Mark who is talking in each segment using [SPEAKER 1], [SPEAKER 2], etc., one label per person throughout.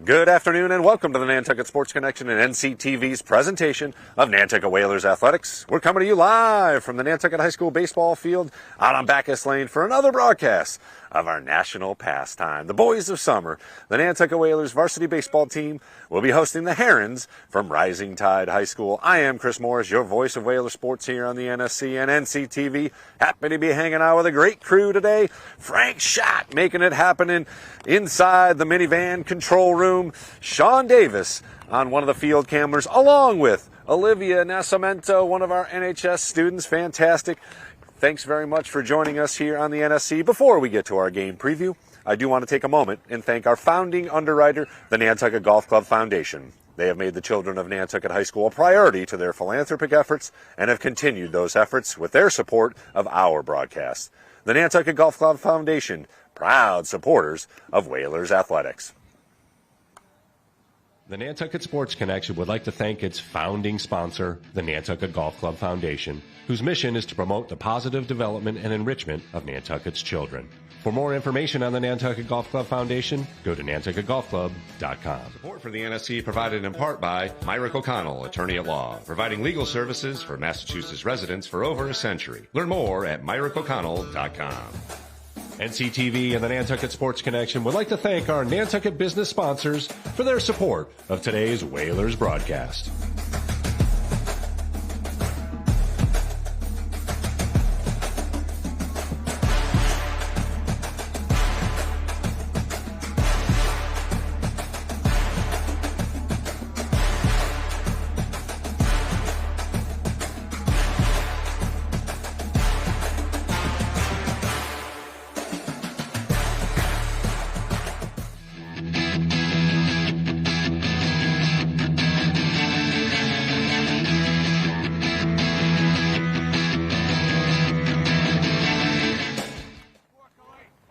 [SPEAKER 1] Good afternoon and welcome to the Nantucket Sports Connection and NCTV's presentation of Nantucket Whalers Athletics. We're coming to you live from the Nantucket High School Baseball Field out on Bacchus Lane for another broadcast of our national pastime. The Boys of Summer, the Nantucket Whalers varsity baseball team, will be hosting the Herons from Rising Tide High School. I am Chris Morris, your voice of Whaler sports here on the NSC and NCTV. Happy to be hanging out with a great crew today. Frank Schott making it happen inside the minivan control room. Sean Davis on one of the field cameras, along with Olivia Nascimento, one of our NHS students. Fantastic. Thanks very much for joining us here on the NSC. Before we get to our game preview, I do want to take a moment and thank our founding underwriter, the Nantucket Golf Club Foundation. They have made the children of Nantucket High School a priority to their philanthropic efforts and have continued those efforts with their support of our broadcast. The Nantucket Golf Club Foundation, proud supporters of Whalers Athletics.
[SPEAKER 2] The Nantucket Sports Connection would like to thank its founding sponsor, the Nantucket Golf Club Foundation, whose mission is to promote the positive development and enrichment of Nantucket's children. For more information on the Nantucket Golf Club Foundation, go to nantucketgolfclub.com.
[SPEAKER 1] Support for the NSC provided in part by Myrick O'Connell, attorney at law, providing legal services for Massachusetts residents for over a century. Learn more at myrickoconnell.com.
[SPEAKER 2] NCTV and the Nantucket Sports Connection would like to thank our Nantucket business sponsors for their support of today's Whalers broadcast.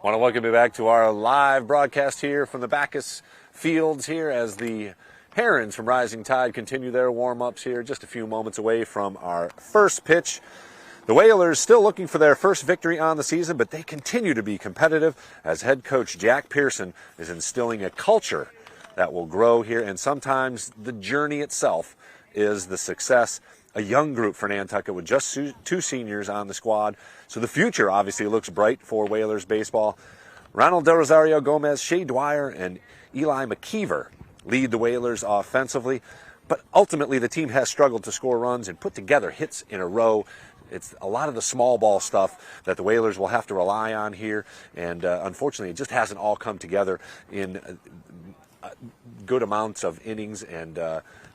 [SPEAKER 1] I want to welcome you back to our live broadcast here from the Bacchus Fields here as the Herons from Rising Tide continue their warm-ups here just a few moments away from our first pitch. The Whalers still looking for their first victory on the season, but they continue to be competitive as head coach Jack Pearson is instilling a culture that will grow here, and sometimes the journey itself is the success. A young group for Nantucket with just two seniors on the squad. So the future obviously looks bright for Whalers baseball. Ronald Del Rosario Gomez, Shea Dwyer, and Eli McKeever lead the Whalers offensively. But ultimately the team has struggled to score runs and put together hits in a row. It's a lot of the small ball stuff that the Whalers will have to rely on here. And unfortunately, it just hasn't all come together in good amounts of innings, and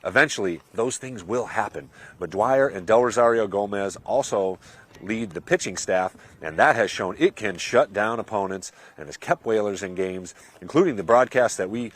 [SPEAKER 1] eventually those things will happen. But Dwyer and Del Rosario Gomez also lead the pitching staff, and that has shown it can shut down opponents and has kept Whalers in games, including the broadcast that we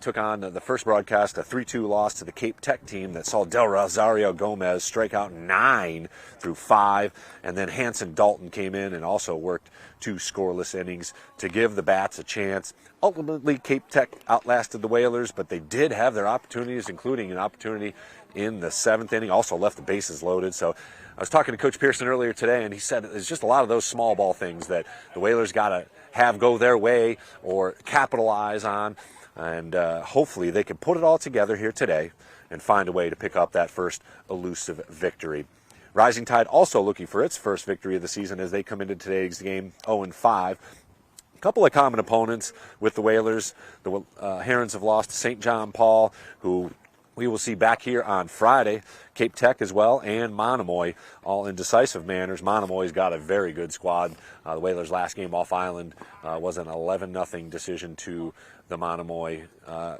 [SPEAKER 1] took on, the first broadcast, a 3-2 loss to the Cape Tech team that saw Del Rosario Gomez strike out 9 through 5, and then Hanson Dalton came in and also worked 2 scoreless innings to give the Bats a chance. Ultimately, Cape Tech outlasted the Whalers, but they did have their opportunities, including an opportunity in the 7th inning, also left the bases loaded. So I was talking to Coach Pearson earlier today, and he said it's just a lot of those small ball things that the Whalers got to have go their way or capitalize on, and hopefully they can put it all together here today and find a way to pick up that first elusive victory. Rising Tide also looking for its first victory of the season as they come into today's game 0-5. A couple of common opponents with the Whalers. The Herons have lost to St. John Paul, who we will see back here on Friday. Cape Tech as well, and Monomoy, all in decisive manners. Monomoy's got a very good squad. The Whalers' last game off island was an 11-0 decision to the Monomoy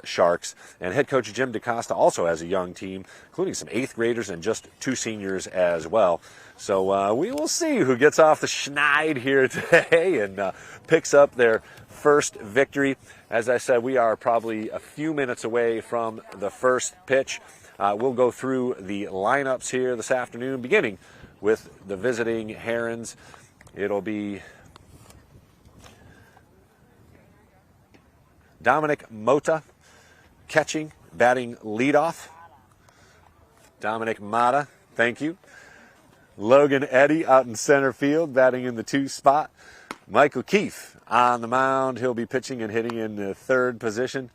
[SPEAKER 1] Sharks. And head coach Jim DaCosta also has a young team, including some 8th graders and just 2 seniors as well. So we will see who gets off the schneid here today and picks up their first victory. As I said, we are probably a few minutes away from the first pitch. We'll go through the lineups here this afternoon, beginning with the visiting Herons. It'll be Dominic Mota catching, batting leadoff. Dominic Mata, thank you. Logan Eddy out in center field, batting in the 2 spot. Michael Keefe on the mound. He'll be pitching and hitting in the 3rd position.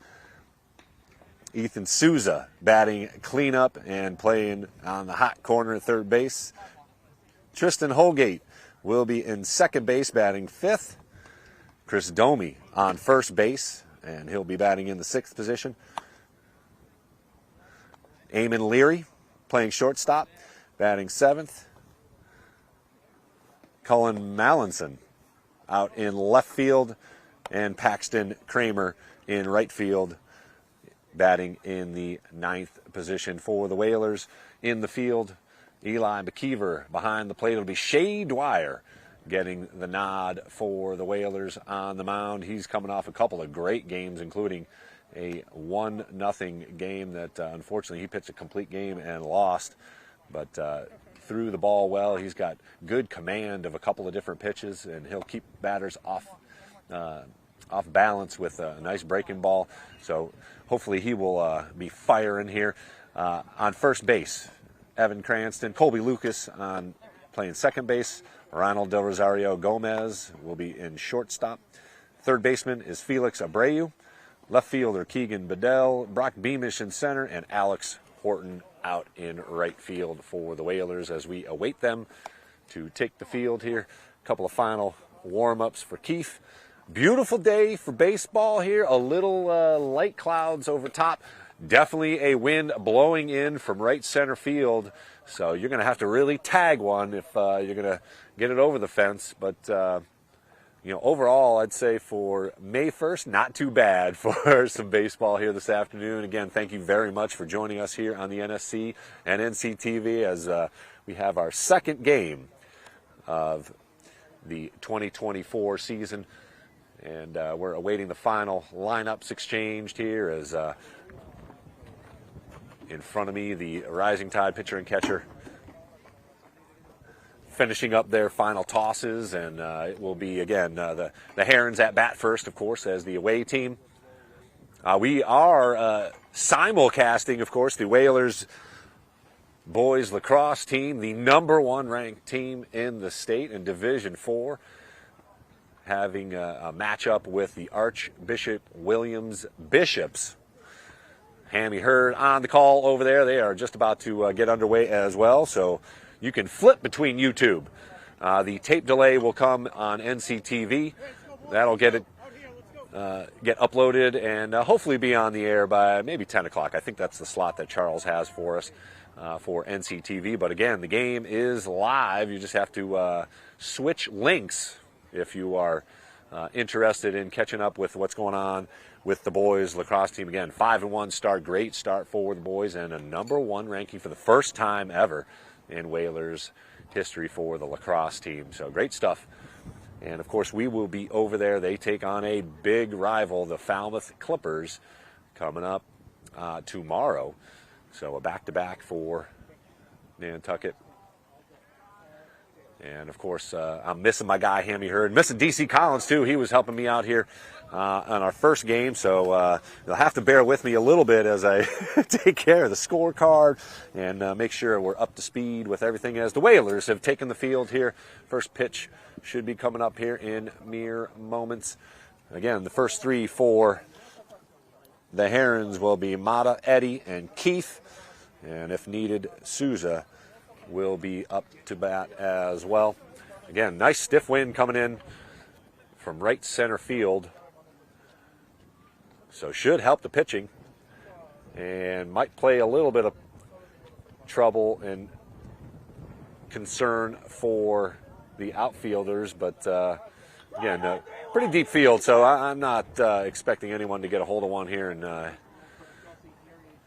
[SPEAKER 1] Ethan Souza batting cleanup and playing on the hot corner at third base. Tristan Holgate will be in second base batting fifth. Chris Domi on first base, and he'll be batting in the sixth position. Eamon Leary playing shortstop, batting seventh. Cullen Mallinson out in left field, and Paxton Kramer in right field, batting in the ninth position for the Whalers. In the field, Eli McKeever behind the plate. It'll be Shea Dwyer getting the nod for the Whalers on the mound. He's coming off a couple of great games, including a 1-0 game that unfortunately he pitched a complete game and lost, but threw the ball well. He's got good command of a couple of different pitches, and he'll keep batters off balance with a nice breaking ball. So hopefully he will be firing here. On first base, Evan Cranston. Colby Lucas on playing second base. Ronald Del Rosario Gomez will be in shortstop. Third baseman is Felix Abreu. Left fielder Keegan Bedell. Brock Beamish in center, and Alex Horton out in right field for the Whalers as we await them to take the field here. A couple of final warm-ups for Keith. Beautiful day for baseball here. A little light clouds over top. Definitely a wind blowing in from right center field. So you're going to have to really tag one if you're going to get it over the fence. But, overall, I'd say for May 1st, not too bad for some baseball here this afternoon. Again, thank you very much for joining us here on the NSC and NCTV as we have our second game of the 2024 season. And we're awaiting the final lineups exchanged here as in front of me, the Rising Tide pitcher and catcher finishing up their final tosses, and it will be, again, the Herons at bat first, of course, as the away team. We are simulcasting, of course, the Whalers boys lacrosse team, the #1 ranked team in the state in Division IV, having a matchup with the Archbishop Williams Bishops. Hammy Hurd on the call over there. They are just about to get underway as well, so you can flip between YouTube. The tape delay will come on NCTV. That'll get uploaded and hopefully be on the air by maybe 10 o'clock. I think that's the slot that Charles has for us for NCTV. But again, the game is live. You just have to switch links if you are interested in catching up with what's going on with the boys lacrosse team. Again, 5-1 start, great start for the boys, and a #1 ranking for the first time ever in Whalers history for the lacrosse team. So great stuff. And of course, we will be over there. They take on a big rival, the Falmouth Clippers, coming up tomorrow. So a back-to-back for Nantucket. And of course, I'm missing my guy, Hammy Hurd. Missing DC Collins, too. He was helping me out here on our first game. So you'll have to bear with me a little bit as I take care of the scorecard and make sure we're up to speed with everything as the Whalers have taken the field here. First pitch should be coming up here in mere moments. Again, the first three for the Herons will be Mata, Eddie, and Keith. And if needed, Souza will be up to bat as well. Again, nice stiff wind coming in from right center field. So should help the pitching and might play a little bit of trouble and concern for the outfielders. But again, pretty deep field, so I'm not expecting anyone to get a hold of one here and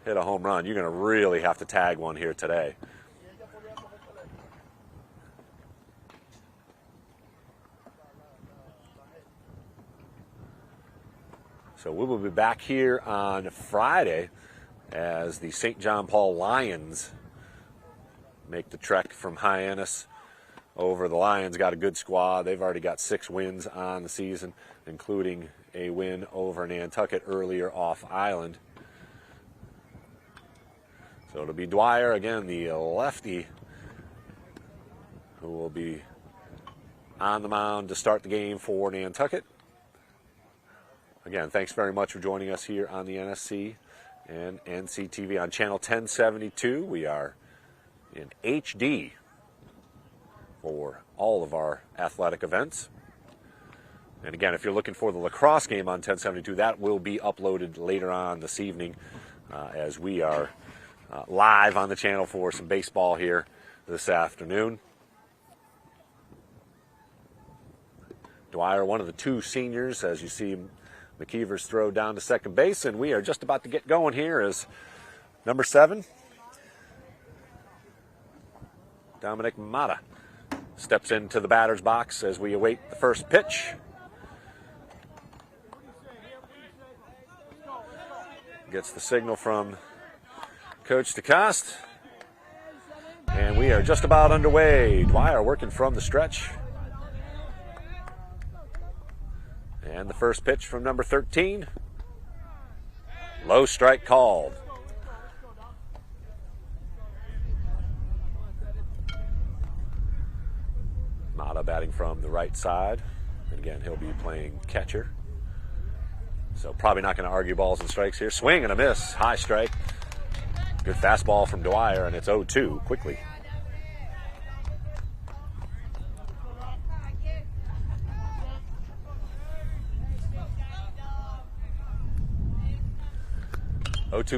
[SPEAKER 1] hit a home run. You're going to really have to tag one here today. So we will be back here on Friday as the St. John Paul Lions make the trek from Hyannis over. The Lions got a good squad. They've already got 6 wins on the season, including a win over Nantucket earlier off island. So it'll be Dwyer, again, the lefty, who will be on the mound to start the game for Nantucket. Again, thanks very much for joining us here on the NSC and NCTV on channel 1072. We are in HD for all of our athletic events. And again, if you're looking for the lacrosse game on 1072, that will be uploaded later on this evening as we are live on the channel for some baseball here this afternoon. Dwyer, one of the two seniors, as you see McKeever's throw down to second base, and we are just about to get going here as number 7, Dominic Mata, steps into the batter's box as we await the first pitch. Gets the signal from Coach DeCoste, and we are just about underway. Dwyer working from the stretch. And the first pitch from number 13. Low strike called. Mata batting from the right side. And again, he'll be playing catcher. So probably not going to argue balls and strikes here. Swing and a miss. High strike. Good fastball from Dwyer, and it's 0-2 quickly.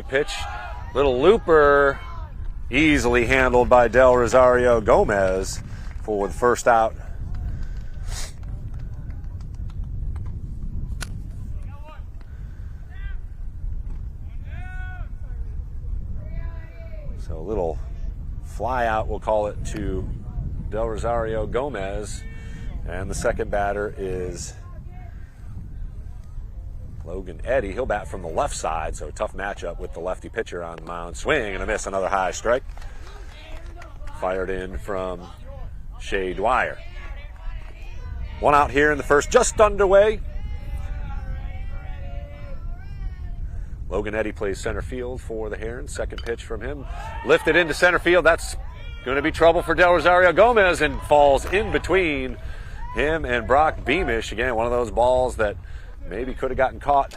[SPEAKER 1] Pitch, little looper, easily handled by Del Rosario Gomez for the first out. So a little fly out, we'll call it, to Del Rosario Gomez, and the second batter is Logan Eddy. He'll bat from the left side, so a tough matchup with the lefty pitcher on the mound. Swing and a miss, another high strike. Fired in from Shea Dwyer. One out here in the first, just underway. Logan Eddy plays center field for the Herons. Second pitch from him. Lifted into center field. That's going to be trouble for Del Rosario Gomez, and falls in between him and Brock Beamish. Again, one of those balls that maybe could have gotten caught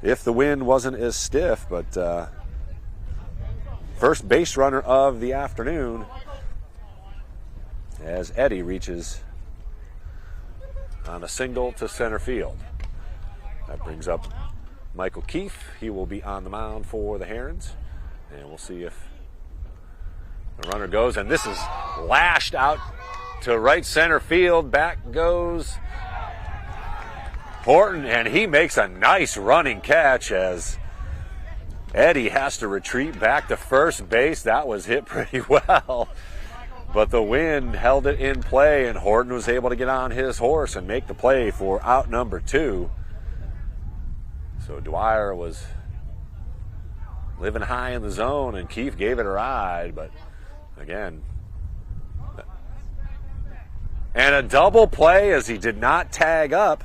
[SPEAKER 1] if the wind wasn't as stiff, but first base runner of the afternoon as Eddy reaches on a single to center field. That brings up Michael Keefe. He will be on the mound for the Herons, and we'll see if the runner goes, and this is lashed out to right center field. Back goes Horton, and he makes a nice running catch as Eddy has to retreat back to first base. That was hit pretty well, but the wind held it in play, and Horton was able to get on his horse and make the play for out number 2. So Dwyer was living high in the zone, and Keefe gave it a ride, but again, and a double play as he did not tag up.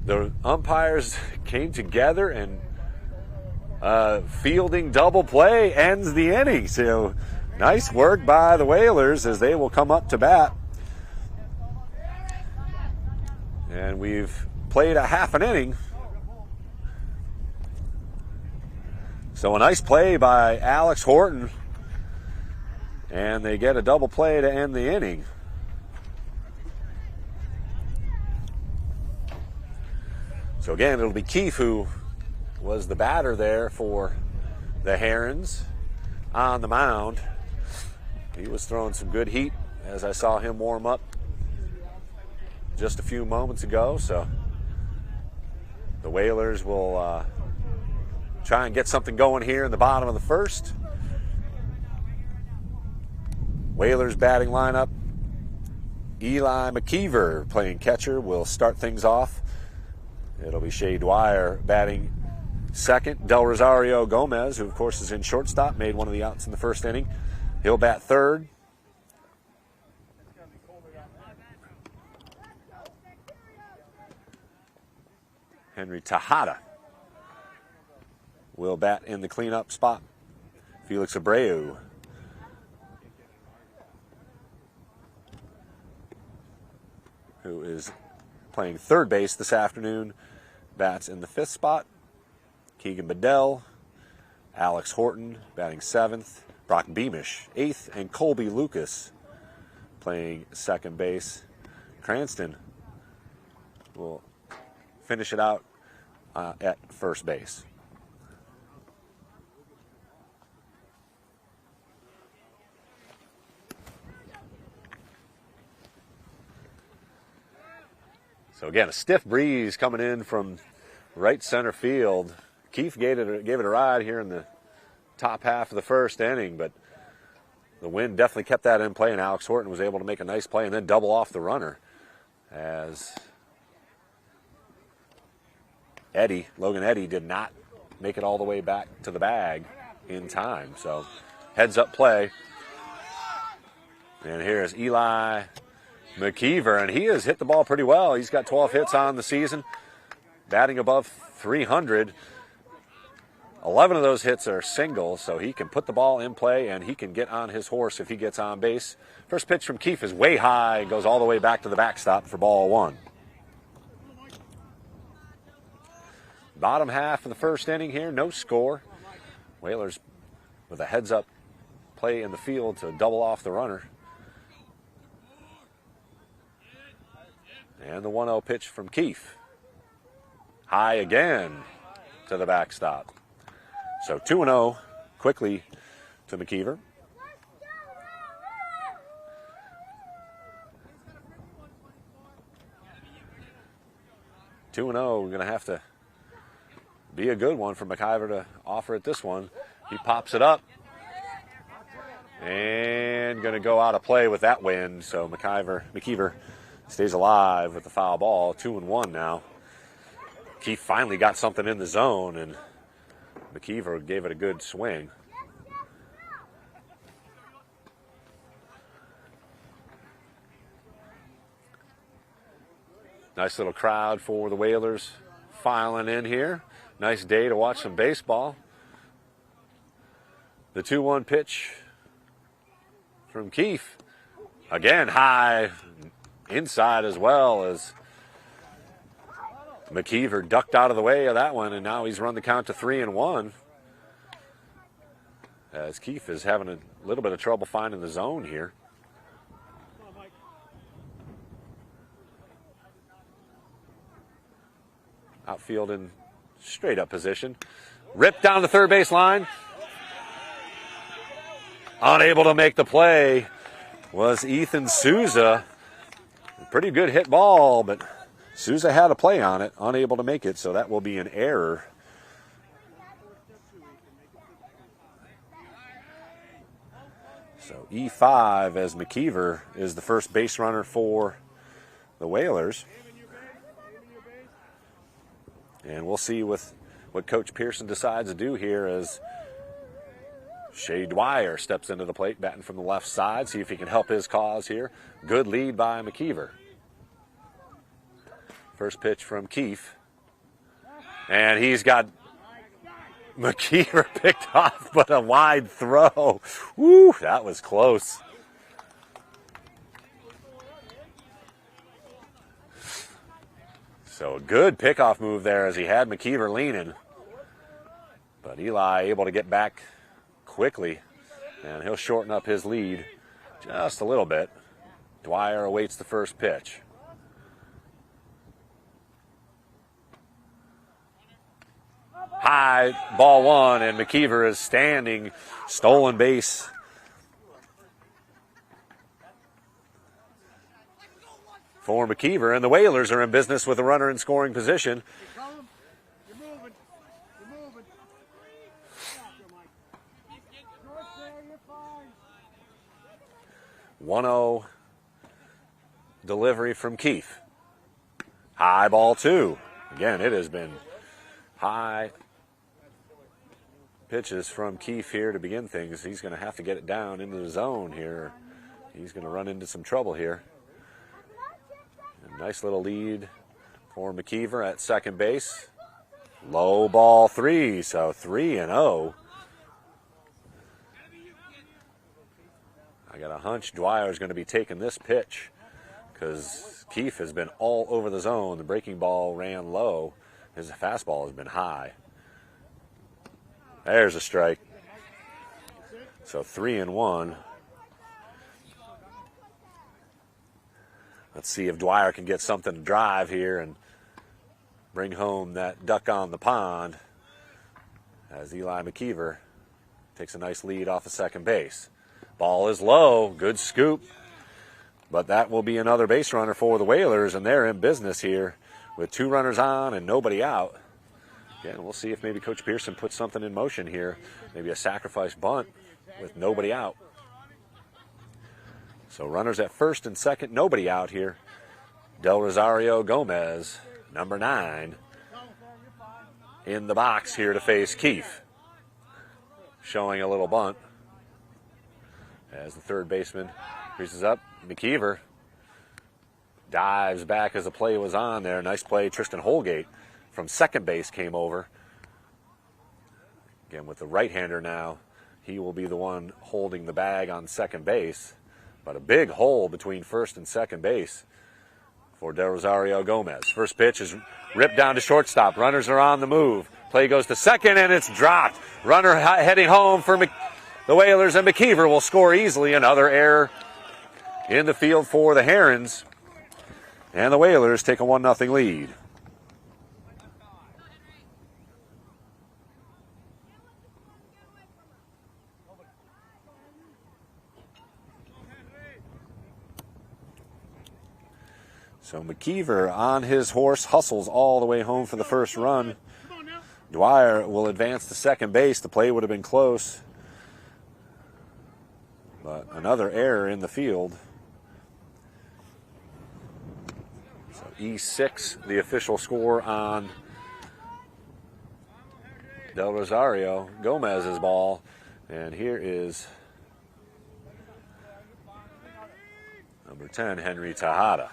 [SPEAKER 1] The umpires came together, and fielding double play ends the inning. So nice work by the Whalers as they will come up to bat. And we've played a half an inning. So a nice play by Alex Horton, and they get a double play to end the inning. So again, it'll be Keefe who was the batter there for the Herons on the mound. He was throwing some good heat as I saw him warm up just a few moments ago. So the Whalers will try and get something going here in the bottom of the first. Whalers batting lineup. Eli McKeever playing catcher will start things off. It'll be Shea Dwyer batting second. Del Rosario Gomez, who of course is in shortstop, made one of the outs in the first inning. He'll bat third. Henry Tejada will bat in the cleanup spot. Felix Abreu who is playing third base this afternoon, bats in the fifth spot. Keegan Bedell Alex Horton batting 7th, Brock Beamish 8th, and Colby Lucas playing second base. Cranston will finish it out at first base. So again, a stiff breeze coming in from right center field. Keefe gave it a ride here in the top half of the first inning, but the wind definitely kept that in play, and Alex Horton was able to make a nice play and then double off the runner as Logan Eddy did not make it all the way back to the bag in time. So heads up play. And here's Eli McKeever, and he has hit the ball pretty well. He's got 12 hits on the season, batting above 300. 11 of those hits are singles, so he can put the ball in play and he can get on his horse if he gets on base. First pitch from Keefe is way high and goes all the way back to the backstop for ball 1. Bottom half of the first inning here, no score. Whalers with a heads-up play in the field to double off the runner. And the 1-0 pitch from Keefe. High again to the backstop. So 2-0 quickly to McKeever. We're going to have to be a good one for McKeever to offer at this one. He pops it up. And going to go out of play with that wind. So McKeever stays alive with the foul ball. 2-1 now. Keefe finally got something in the zone, and McKeever gave it a good swing. Nice little crowd for the Whalers filing in here. Nice day to watch some baseball. The 2-1 pitch from Keefe. Again, high inside as well, as McKeever ducked out of the way of that one, and now he's run the count to 3-1. As Keefe is having a little bit of trouble finding the zone here. Outfield in straight up position. Ripped down the third base line. Unable to make the play was Ethan Souza. Pretty good hit ball, but Souza had a play on it, unable to make it, so that will be an error. So E5 as McKeever is the first base runner for the Whalers. And we'll see what Coach Pearson decides to do here as Shea Dwyer steps into the plate, batting from the left side, see if he can help his cause here. Good lead by McKeever. First pitch from Keefe. And he's got McKeever picked off, but a wide throw. Woo, that was close. So a good pickoff move there as he had McKeever leaning. But Eli able to get back quickly, and he'll shorten up his lead just a little bit. Dwyer awaits the first pitch. High, ball 1, and McKeever is standing, stolen base. For McKeever, and the Whalers are in business with a runner in scoring position.
[SPEAKER 3] You're moving.
[SPEAKER 1] 1-0 delivery from Keefe. High ball 2. Again, it has been high pitches from Keefe here to begin things. He's going to have to get it down into the zone here. He's going to run into some trouble here. A nice little lead for McKeever at second base. Low ball 3, so 3-0. I got a hunch Dwyer's going to be taking this pitch because Keefe has been all over the zone. The breaking ball ran low. His fastball has been high. There's a strike. So 3-1. Let's see if Dwyer can get something to drive here and bring home that duck on the pond as Eli McKeever takes a nice lead off of second base. Ball is low. Good scoop. But that will be another base runner for the Whalers, and they're in business here with 2 runners on and nobody out. Again, we'll see if maybe Coach Pearson puts something in motion here. Maybe a sacrifice bunt with nobody out. So runners at first and second, nobody out here. Del Rosario Gomez, number 9, in the box here to face Keefe. Showing a little bunt as the third baseman creases up. McKeever dives back as the play was on there. Nice play. Tristan Holgate from second base came over. Again, with the right-hander now, he will be the one holding the bag on second base. But a big hole between first and second base for Del Rosario Gomez. First pitch is ripped down to shortstop. Runners are on the move. Play goes to second, and it's dropped. Runner heading home for the Whalers, and McKeever will score easily. Another error in the field for the Herons. And the Whalers take a 1-0 lead. So McKeever on his horse hustles all the way home for the first run. Dwyer will advance to second base. The play would have been close. But another error in the field. So E6, the official score on Del Rosario Gomez's ball. And here is number 10, Henry Tejada.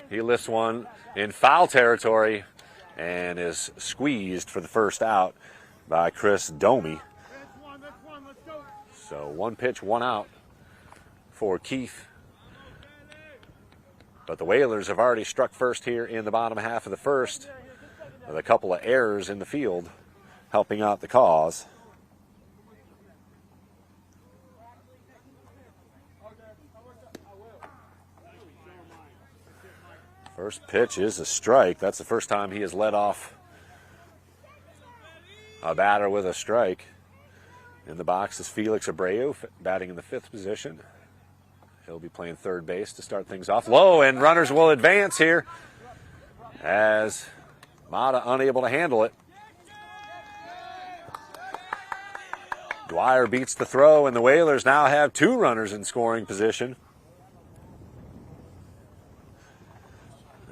[SPEAKER 1] He lifts one in foul territory and is squeezed for the first out by Chris Domi. So 1 pitch, 1 out for Keefe. But the Whalers have already struck first here in the bottom half of the first with a couple of errors in the field helping out the cause. First pitch is a strike. That's the first time he has led off a batter with a strike. In the box is Felix Abreu, batting in the 5th position. He'll be playing third base to start things off. Low, and runners will advance here as Mata unable to handle it. Dwyer beats the throw, and the Whalers now have 2 runners in scoring position.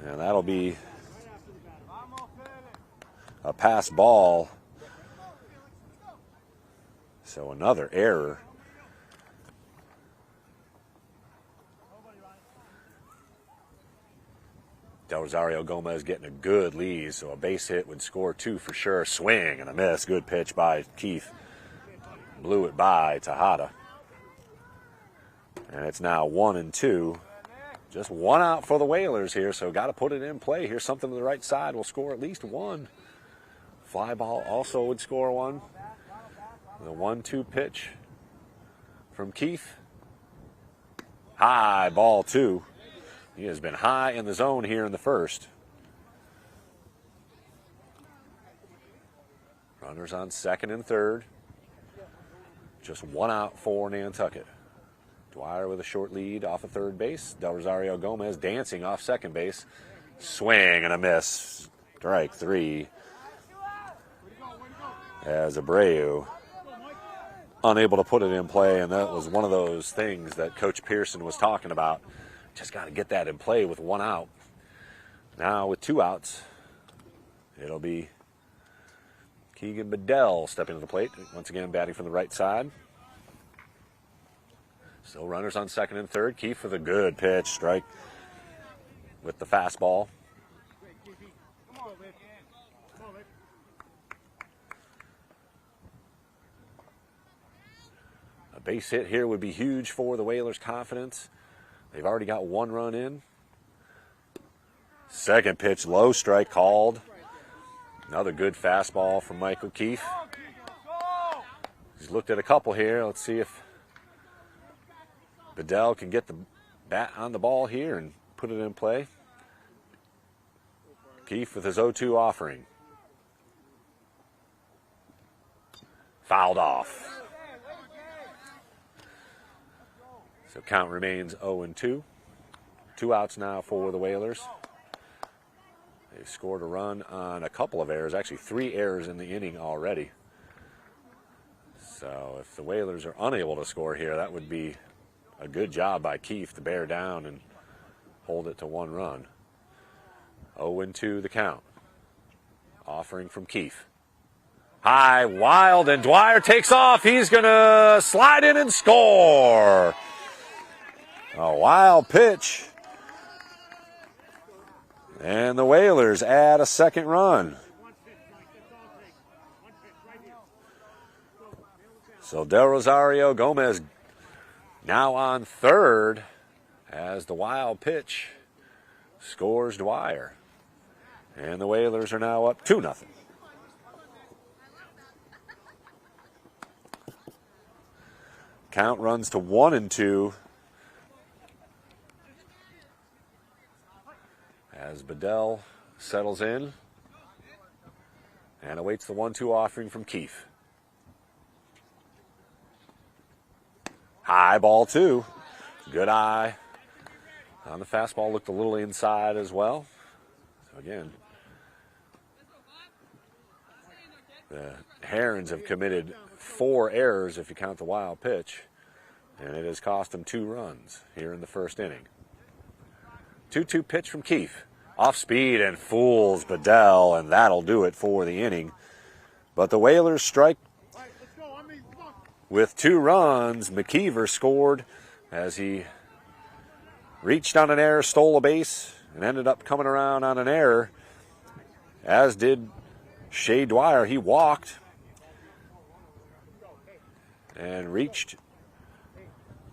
[SPEAKER 1] And that'll be a pass ball. So another error. Del Rosario Gomez getting a good lead, so a base hit would score 2 for sure. Swing and a miss. Good pitch by Keefe. Blew it by Tejada. And it's now 1-2. Just 1 out for the Whalers here, so got to put it in play here. Something to the right side will score at least 1. Fly ball also would score 1. The 1-2 pitch from Keefe. High, ball 2. He has been high in the zone here in the first. Runners on second and third. Just 1 out for Nantucket. Dwyer with a short lead off of third base. Del Rosario Gomez dancing off second base. Swing and a miss. Strike 3. As Abreu unable to put it in play, and that was one of those things that Coach Pearson was talking about. Just got to get that in play with 1 out. Now with 2 outs, it'll be Keegan Bedell stepping to the plate. Once again, batting from the right side. Still runners on second and third. Keefe with a good pitch. Strike with the fastball. A base hit here would be huge for the Whalers' confidence. They've already got 1 run in. Second pitch, low strike called. Another good fastball from Michael Keefe. He's looked at a couple here. Let's see if Bedell can get the bat on the ball here and put it in play. Keefe with his 0-2 offering. Fouled off. So count remains 0-2. 2 outs now for the Whalers. They've scored a run on a couple of errors, actually 3 errors in the inning already. So if the Whalers are unable to score here, that would be a good job by Keefe to bear down and hold it to 1 run. 0-2 the count. Offering from Keefe. High, wild, and Dwyer takes off. He's going to slide in and score. A wild pitch. And the Whalers add a second run. So Del Rosario Gomez now on third as the wild pitch scores Dwyer. And the Whalers are now up 2-0. Count runs to 1-2 as Bedell settles in and awaits the 1-2 offering from Keefe. High ball 2. Good eye on the fastball. Looked a little inside as well. So again, the Herons have committed 4 errors if you count the wild pitch, and it has cost them 2 runs here in the first inning. 2-2 pitch from Keefe. Off speed and fools Bedell, and that'll do it for the inning. But the Whalers strike with 2 runs. McKeever scored as he reached on an error, stole a base, and ended up coming around on an error, as did Shea Dwyer. He walked and reached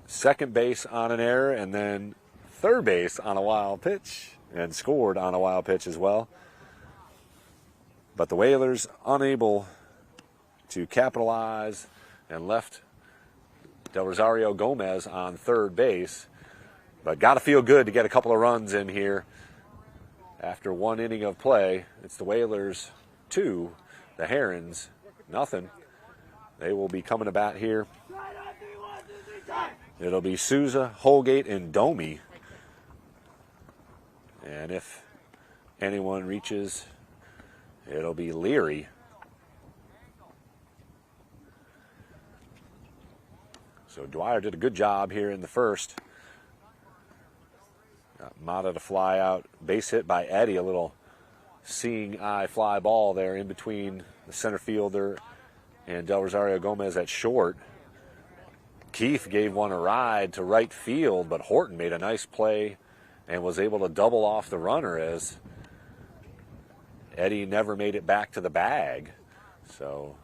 [SPEAKER 1] second base on an error and then third base on a wild pitch and scored on a wild pitch as well. But the Whalers unable to capitalize and left Del Rosario Gomez on third base. But got to feel good to get a couple of runs in here after 1 inning of play. It's the Whalers 2, the Herons nothing. They will be coming to bat here. It'll be Souza, Holgate, and Domi. And if anyone reaches, it'll be Leary. So Dwyer did a good job here in the first. Got Mata to fly out. Base hit by Eddie. A little seeing eye fly ball there in between the center fielder and Del Rosario Gomez at short. Keefe gave one a ride to right field, but Horton made a nice play and was able to double off the runner as Eddie never made it back to the bag. So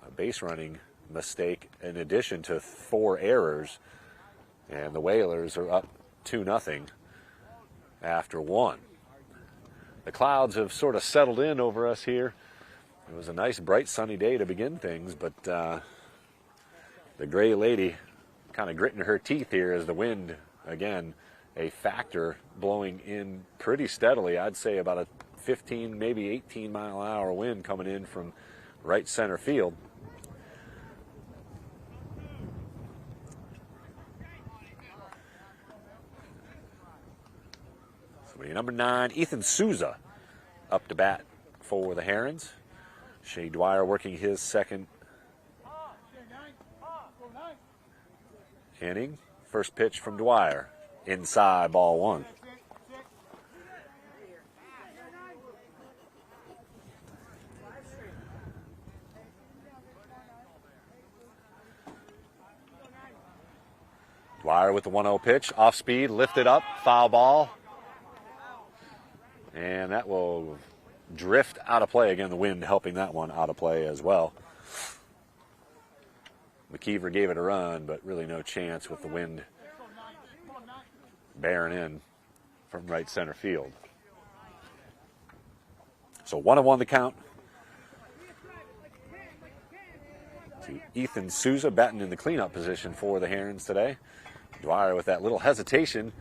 [SPEAKER 1] a base running mistake in addition to 4 errors, and the Whalers are up 2-0 after 1. The clouds have sort of settled in over us here. It was a nice bright sunny day to begin things, but the gray lady kind of gritting her teeth here as the wind, again, a factor, blowing in pretty steadily. I'd say about a 15, maybe 18 mile an hour wind coming in from right center field. So number 9, Ethan Souza, up to bat for the Herons. Shea Dwyer working his second inning. First pitch from Dwyer. Inside, ball 1. Dwyer with the 1-0 pitch. Off speed, lifted up, foul ball. And that will drift out of play. Again, the wind helping that one out of play as well. McKeever gave it a run, but really no chance with the wind bearing in from right center field. So 1-1 the count to Ethan Souza, batting in the cleanup position for the Herons today. Dwyer with that little hesitation,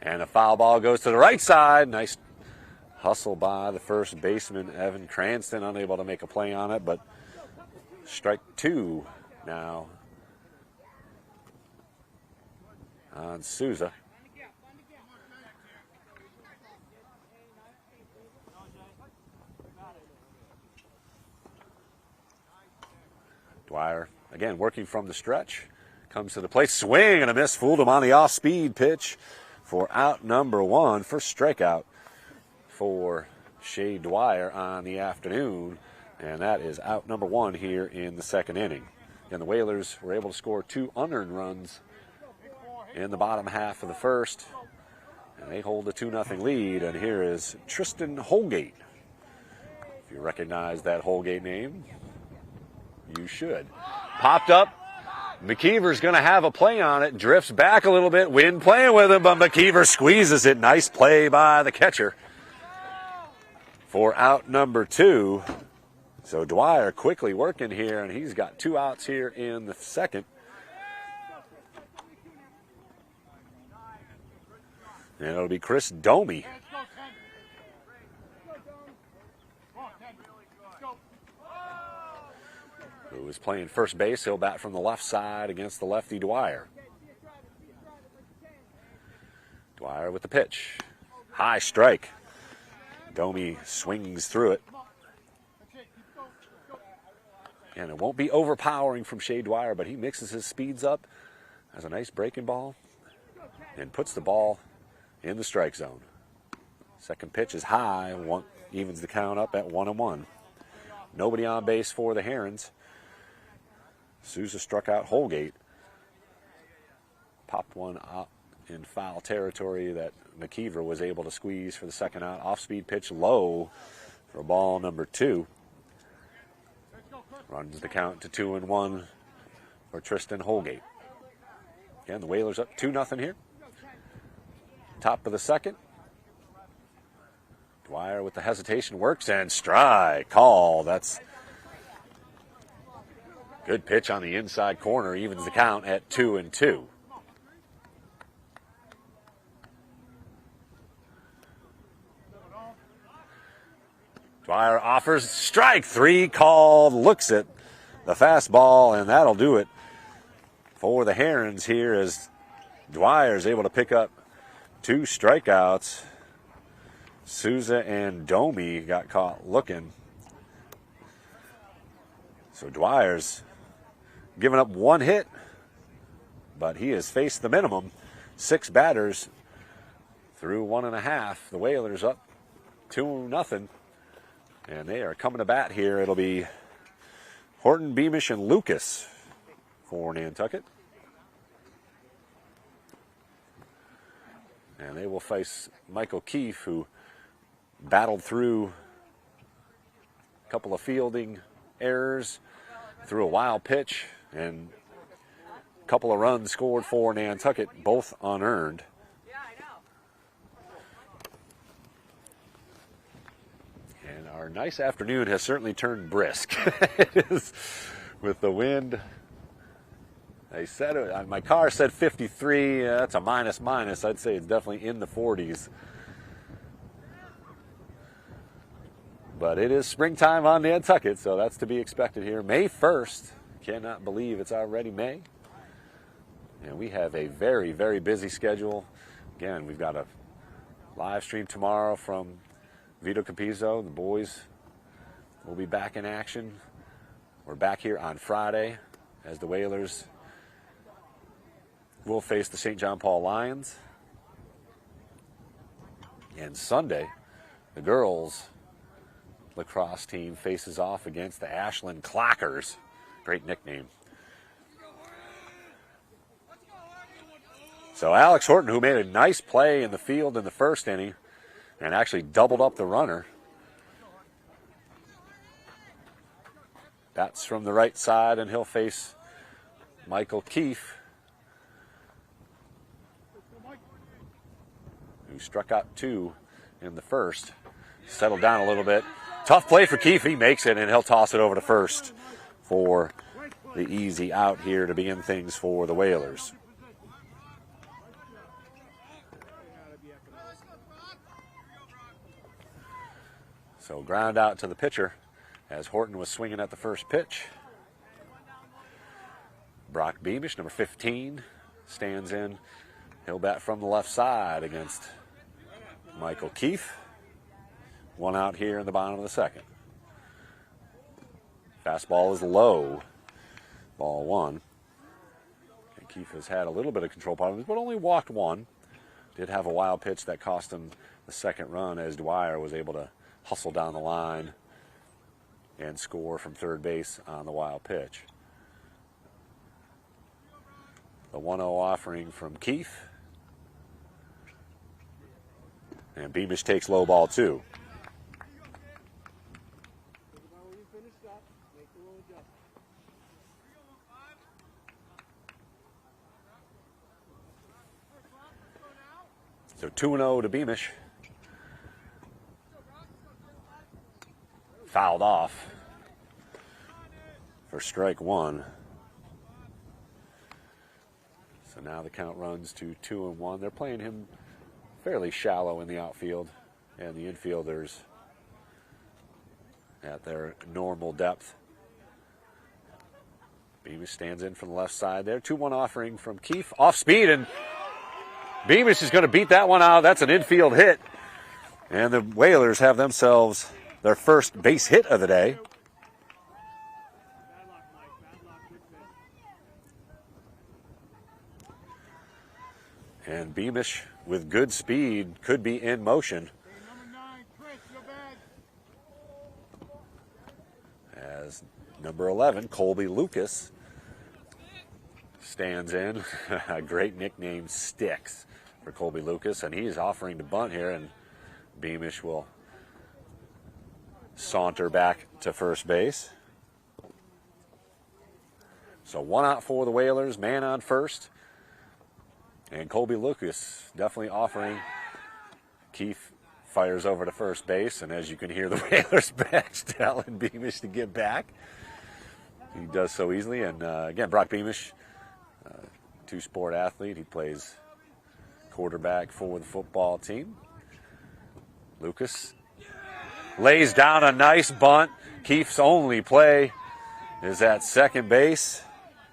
[SPEAKER 1] and a foul ball goes to the right side. Nice hustle by the first baseman, Evan Cranston, unable to make a play on it, but strike 2 now on Souza. Dwyer, again, working from the stretch. Comes to the plate, swing and a miss. Fooled him on the off-speed pitch for out number 1. First strikeout for Shea Dwyer on the afternoon. And that is out number 1 here in the second inning. And the Whalers were able to score 2 unearned runs in the bottom half of the first. And they hold a 2-0 lead. And here is Tristan Holgate. If you recognize that Holgate name, you should. Popped up. McKeever's going to have a play on it. Drifts back a little bit. Wind playing with him, but McKeever squeezes it. Nice play by the catcher for out number 2. So Dwyer quickly working here, and he's got 2 outs here in the second. And it'll be Chris Domi. Who is playing first base. He'll bat from the left side against the lefty Dwyer. Dwyer with the pitch. High strike. Domi swings through it. And it won't be overpowering from Shea Dwyer, but he mixes his speeds up. Has a nice breaking ball and puts the ball in the strike zone. Second pitch is high. Evens the count up at 1-1. Nobody on base for the Herons. Souza struck out Holgate. Popped one up in foul territory that McKeever was able to squeeze for the second out. Off-speed pitch low for ball number 2. Runs the count to 2-1 for Tristan Holgate. Again, the Whalers up 2-0 here. Top of the second. Dwyer with the hesitation works, and strike call. That's good pitch on the inside corner, evens the count at 2-2. Dwyer offers strike 3 called, looks at the fastball, and that'll do it for the Herons here as Dwyer is able to pick up 2 strikeouts. Souza and Domi got caught looking. So Dwyer's given up 1 hit, but he has faced the minimum. 6 batters through 1.5. The Whalers up 2-0, and they are coming to bat here. It'll be Horton, Beamish, and Lucas for Nantucket. And they will face Michael Keefe, who battled through a couple of fielding errors, threw a wild pitch, and a couple of runs scored for Nantucket, both unearned. And our nice afternoon has certainly turned brisk. It is, with the wind. They said it, my car said 53. That's a minus. I'd say it's definitely in the 40s. But it is springtime on Nantucket, so that's to be expected here. May 1st. Cannot believe it's already May. And we have a very, very busy schedule. Again, we've got a live stream tomorrow from Vito Capizzo. The boys will be back in action. We're back here on Friday as the Whalers will face the St. John Paul Lions. And Sunday, the girls lacrosse team faces off against the Ashland Clockers. Great nickname. So Alex Horton, who made a nice play in the field in the first inning and actually doubled up the runner, bats from the right side, and he'll face Michael Keefe, who struck out 2 in the first. Settled down a little bit. Tough play for Keefe. He makes it, and he'll toss it over to first for the easy out here to begin things for the Whalers. So ground out to the pitcher as Horton was swinging at the first pitch. Brock Beamish, number 15, stands in. He'll bat from the left side against Michael Keefe. One out here in the bottom of the second. Fastball is low. Ball one. And Keefe has had a little bit of control problems, but only walked one. Did have a wild pitch that cost him the second run as Dwyer was able to hustle down the line and score from third base on the wild pitch. The 1-0 offering from Keefe. And Beamish takes low ball two. So 2-0 to Beamish. Fouled off for strike one. So now the count runs to 2-1. They're playing him fairly shallow in the outfield, and the infielders at their normal depth. Beamish stands in from the left side there. 2-1 offering from Keefe. Off speed, and Beamish is going to beat that one out. That's an infield hit. And the Whalers have themselves their first base hit of the day. And Beamish, with good speed, could be in motion. As number 11, Colby Lucas, stands in. A great nickname, Sticks, for Colby Lucas. And he's offering to bunt here, and Beamish will saunter back to first base. So one out for the Whalers, man on first. And Colby Lucas definitely offering. Keefe fires over to first base, and as you can hear the Whalers bench telling Beamish to get back. He does so easily, and again, Brock Beamish, two-sport athlete. He plays quarterback for the football team. Lucas lays down a nice bunt. Keefe's only play is at second base,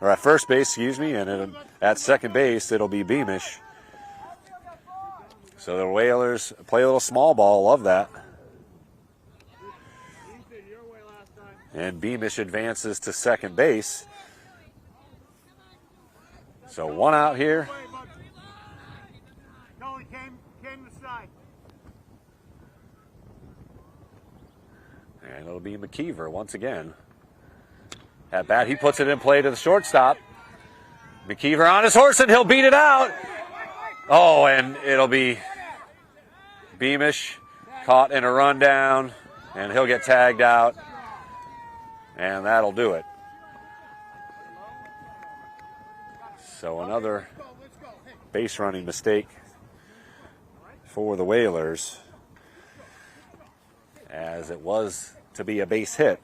[SPEAKER 1] or at first base, excuse me, and at second base it'll be Beamish. So the Whalers play a little small ball, love that. And Beamish advances to second base. So one out here. And it'll be McKeever once again. At bat, he puts it in play to the shortstop. McKeever on his horse, and he'll beat it out. Oh, and it'll be Beamish caught in a rundown, and he'll get tagged out. And that'll do it. So another base running mistake for the Whalers, as it was to be a base hit.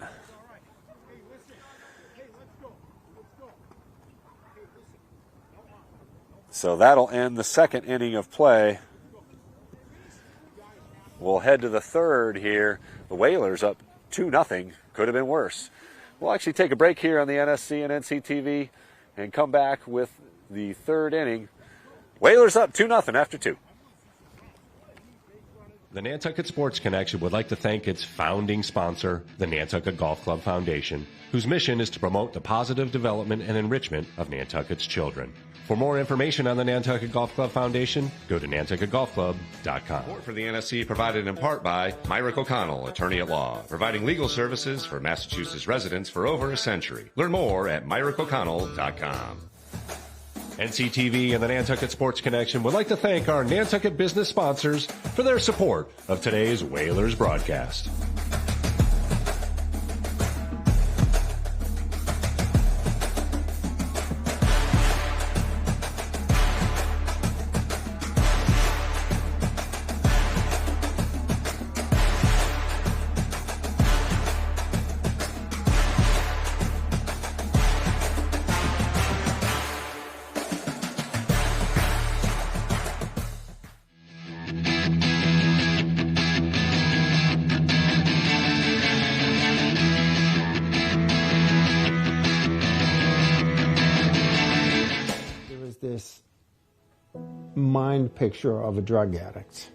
[SPEAKER 1] So that'll end the second inning of play. We'll head to the third here. The Whalers up 2-0. Could have been worse. We'll actually take a break here on the NSC and NCTV and come back with the third inning. Whalers up 2-0 after 2.
[SPEAKER 2] The Nantucket Sports Connection would like to thank its founding sponsor, the Nantucket Golf Club Foundation, whose mission is to promote the positive development and enrichment of Nantucket's children. For more information on the Nantucket Golf Club Foundation, go to nantucketgolfclub.com. Support for the NSC provided in part by Myrick O'Connell, attorney at law, providing legal services for Massachusetts residents for over a century. Learn more at myrickoconnell.com. NCTV and the Nantucket Sports Connection would like to thank our Nantucket business sponsors for their support of today's Whalers broadcast.
[SPEAKER 4] mind picture of a drug addict.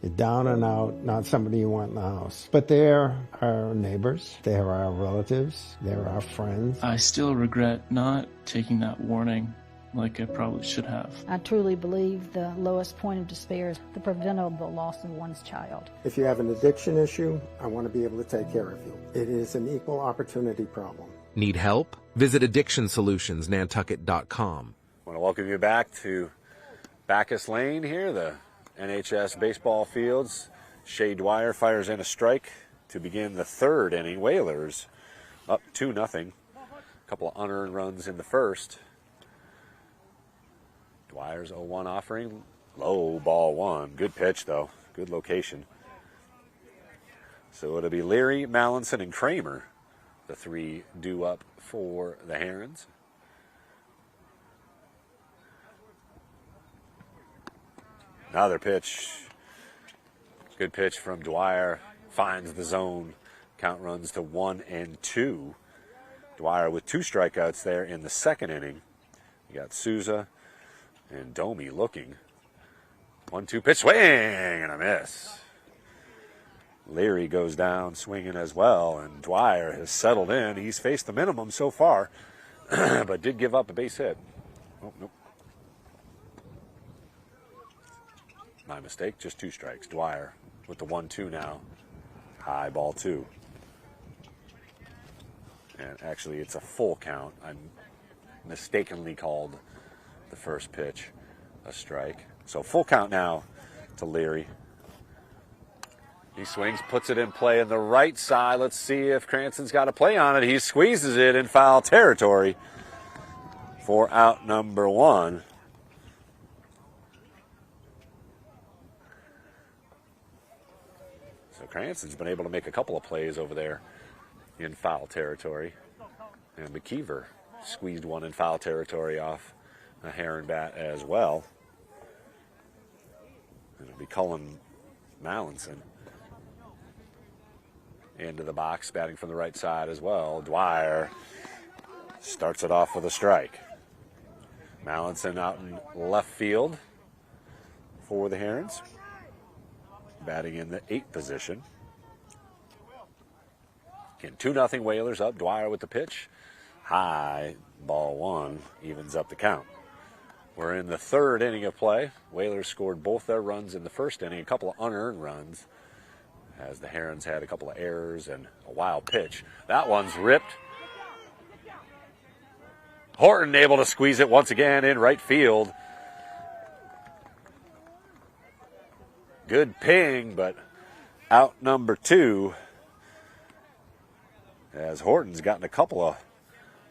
[SPEAKER 4] You're down and out, not somebody you want in the house. But they're our neighbors, they're our relatives, they're our friends.
[SPEAKER 5] I still regret not taking that warning like I probably should have.
[SPEAKER 6] I truly believe the lowest point of despair is the preventable loss of one's child.
[SPEAKER 4] If you have an addiction issue, I want to be able to take care of you. It is an equal opportunity problem.
[SPEAKER 7] Need help? Visit addictionsolutionsnantucket.com.
[SPEAKER 1] I want to welcome you back to Bacchus Lane here, the NHS Baseball Fields. Shea Dwyer fires in a strike to begin the third inning. Whalers up 2-0. A couple of unearned runs in the first. Dwyer's 0-1 offering. Low ball one. Good pitch, though. Good location. So it'll be Leary, Mallinson, and Kramer, the three due up for the Herons. Another pitch. Good pitch from Dwyer. Finds the zone. Count runs to 1-2. Dwyer with 2 strikeouts there in the second inning. You got Souza and Domi looking. 1-2 pitch, swing and a miss. Leary goes down swinging as well, and Dwyer has settled in. He's faced the minimum so far, but did give up a base hit. Oh, nope. My mistake, just 2 strikes. Dwyer with the 1-2 now. High ball 2. And actually, it's a full count. I mistakenly called the first pitch a strike. So full count now to Leary. He swings, puts it in play in the right side. Let's see if Cranston's got a play on it. He squeezes it in foul territory for out number 1. So Cranston's been able to make a couple of plays over there in foul territory. And McKeever squeezed one in foul territory off a Heron bat as well. And it'll be Cullen Mallinson into the box, batting from the right side as well. Dwyer starts it off with a strike. Mallinson out in left field for the Herons, batting in the 8th position. Again, 2-0 Whalers up. Dwyer with the pitch. High, ball 1, evens up the count. We're in the third inning of play. Whalers scored both their runs in the first inning, a couple of unearned runs, as the Herons had a couple of errors and a wild pitch. That one's ripped. Horton able to squeeze it once again in right field. Good ping, but out number 2, as Horton's gotten a couple of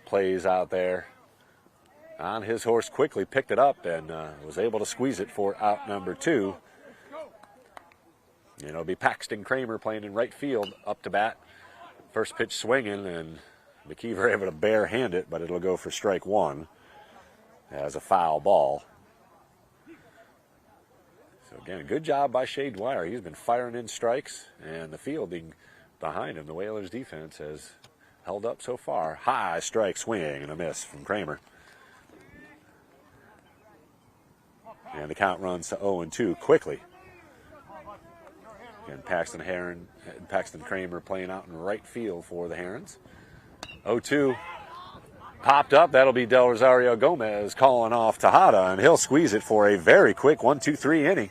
[SPEAKER 1] plays out there on his horse, quickly picked it up and was able to squeeze it for out number 2. And it'll be Paxton Kramer playing in right field up to bat. First pitch swinging, and McKeever able to bare-hand it, but it'll go for strike 1 as a foul ball. So again, a good job by Shea Dwyer. He's been firing in strikes, and the fielding behind him, the Whalers defense, has held up so far. High strike swing and a miss from Kramer. And the count runs to 0-2 quickly. Again, Paxton Kramer playing out in right field for the Herons. 0-2 popped up. That'll be Del Rosario Gomez calling off Tejada, and he'll squeeze it for a very quick 1-2-3 inning.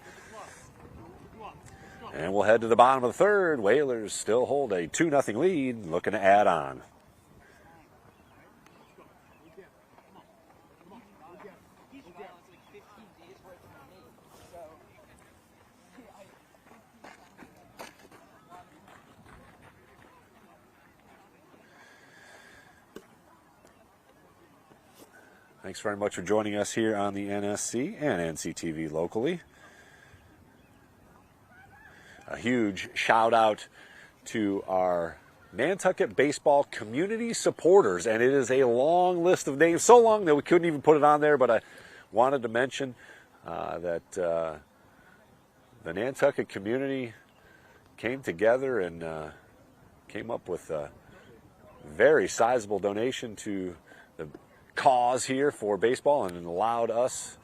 [SPEAKER 1] And we'll head to the bottom of the third. Whalers still hold a 2-0 lead, looking to add on. Thanks very much for joining us here on the NSC and NCTV locally. A huge shout out to our Nantucket Baseball community supporters, and it is a long list of names, so long that we couldn't even put it on there, but I wanted to mention that the Nantucket community came together and came up with a very sizable donation to the cause here for baseball, and allowed us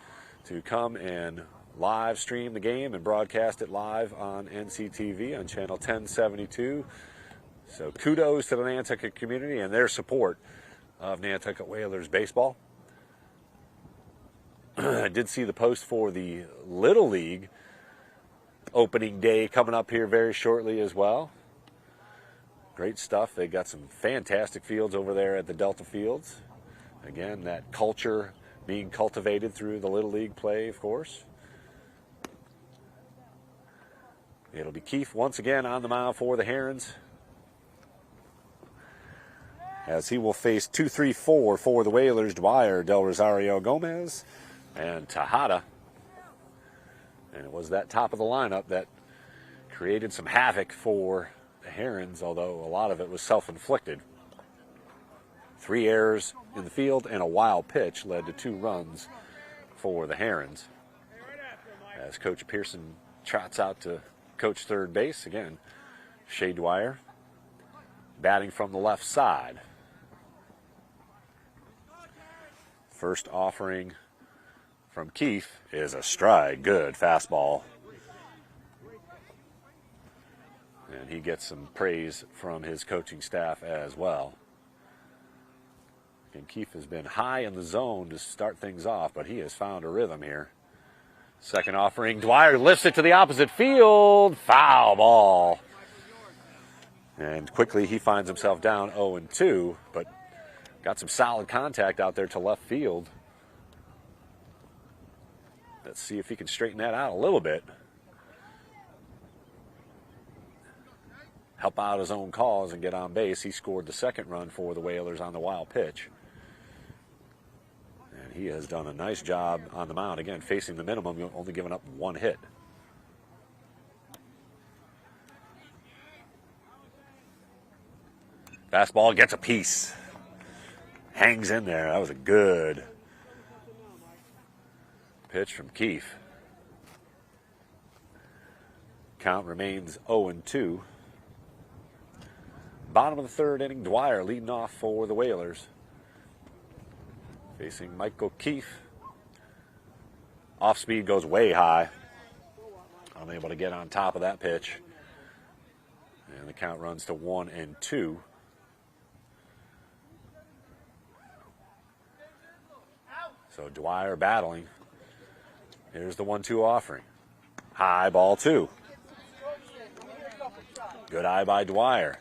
[SPEAKER 1] to come and live stream the game and broadcast it live on NCTV on channel 1072. So kudos to the Nantucket community and their support of Nantucket Whalers baseball. I did see the post for the Little League opening day coming up here very shortly as well. Great stuff. They got some fantastic fields over there at the Delta Fields. Again, that culture being cultivated through the Little League play, of course. It'll be Keefe once again on the mound for the Herons, as he will face 2-3-4 for the Whalers: Dwyer, Del Rosario Gomez, and Tejada. And it was that top of the lineup that created some havoc for the Herons, although a lot of it was self-inflicted. 3 errors in the field and a wild pitch led to 2 runs for the Herons. As Coach Pearson trots out to coach third base, again, Shea Dwyer batting from the left side. First offering from Keefe is a strike. Good fastball. And he gets some praise from his coaching staff as well. And Keefe has been high in the zone to start things off, but he has found a rhythm here. Second offering, Dwyer lifts it to the opposite field. Foul ball. And quickly he finds himself down 0-2, but got some solid contact out there to left field. Let's see if he can straighten that out a little bit. Help out his own cause and get on base. He scored the second run for the Whalers on the wild pitch. And he has done a nice job on the mound. Again, facing the minimum, only giving up 1 hit. Fastball gets a piece. Hangs in there. That was a good pitch from Keefe. Count remains 0-2. Bottom of the third inning, Dwyer leading off for the Whalers. Facing Michael Keefe. Off speed goes way high. Unable to get on top of that pitch. And the count runs to 1-2. So Dwyer battling. Here's the 1-2 offering. High ball 2. Good eye by Dwyer.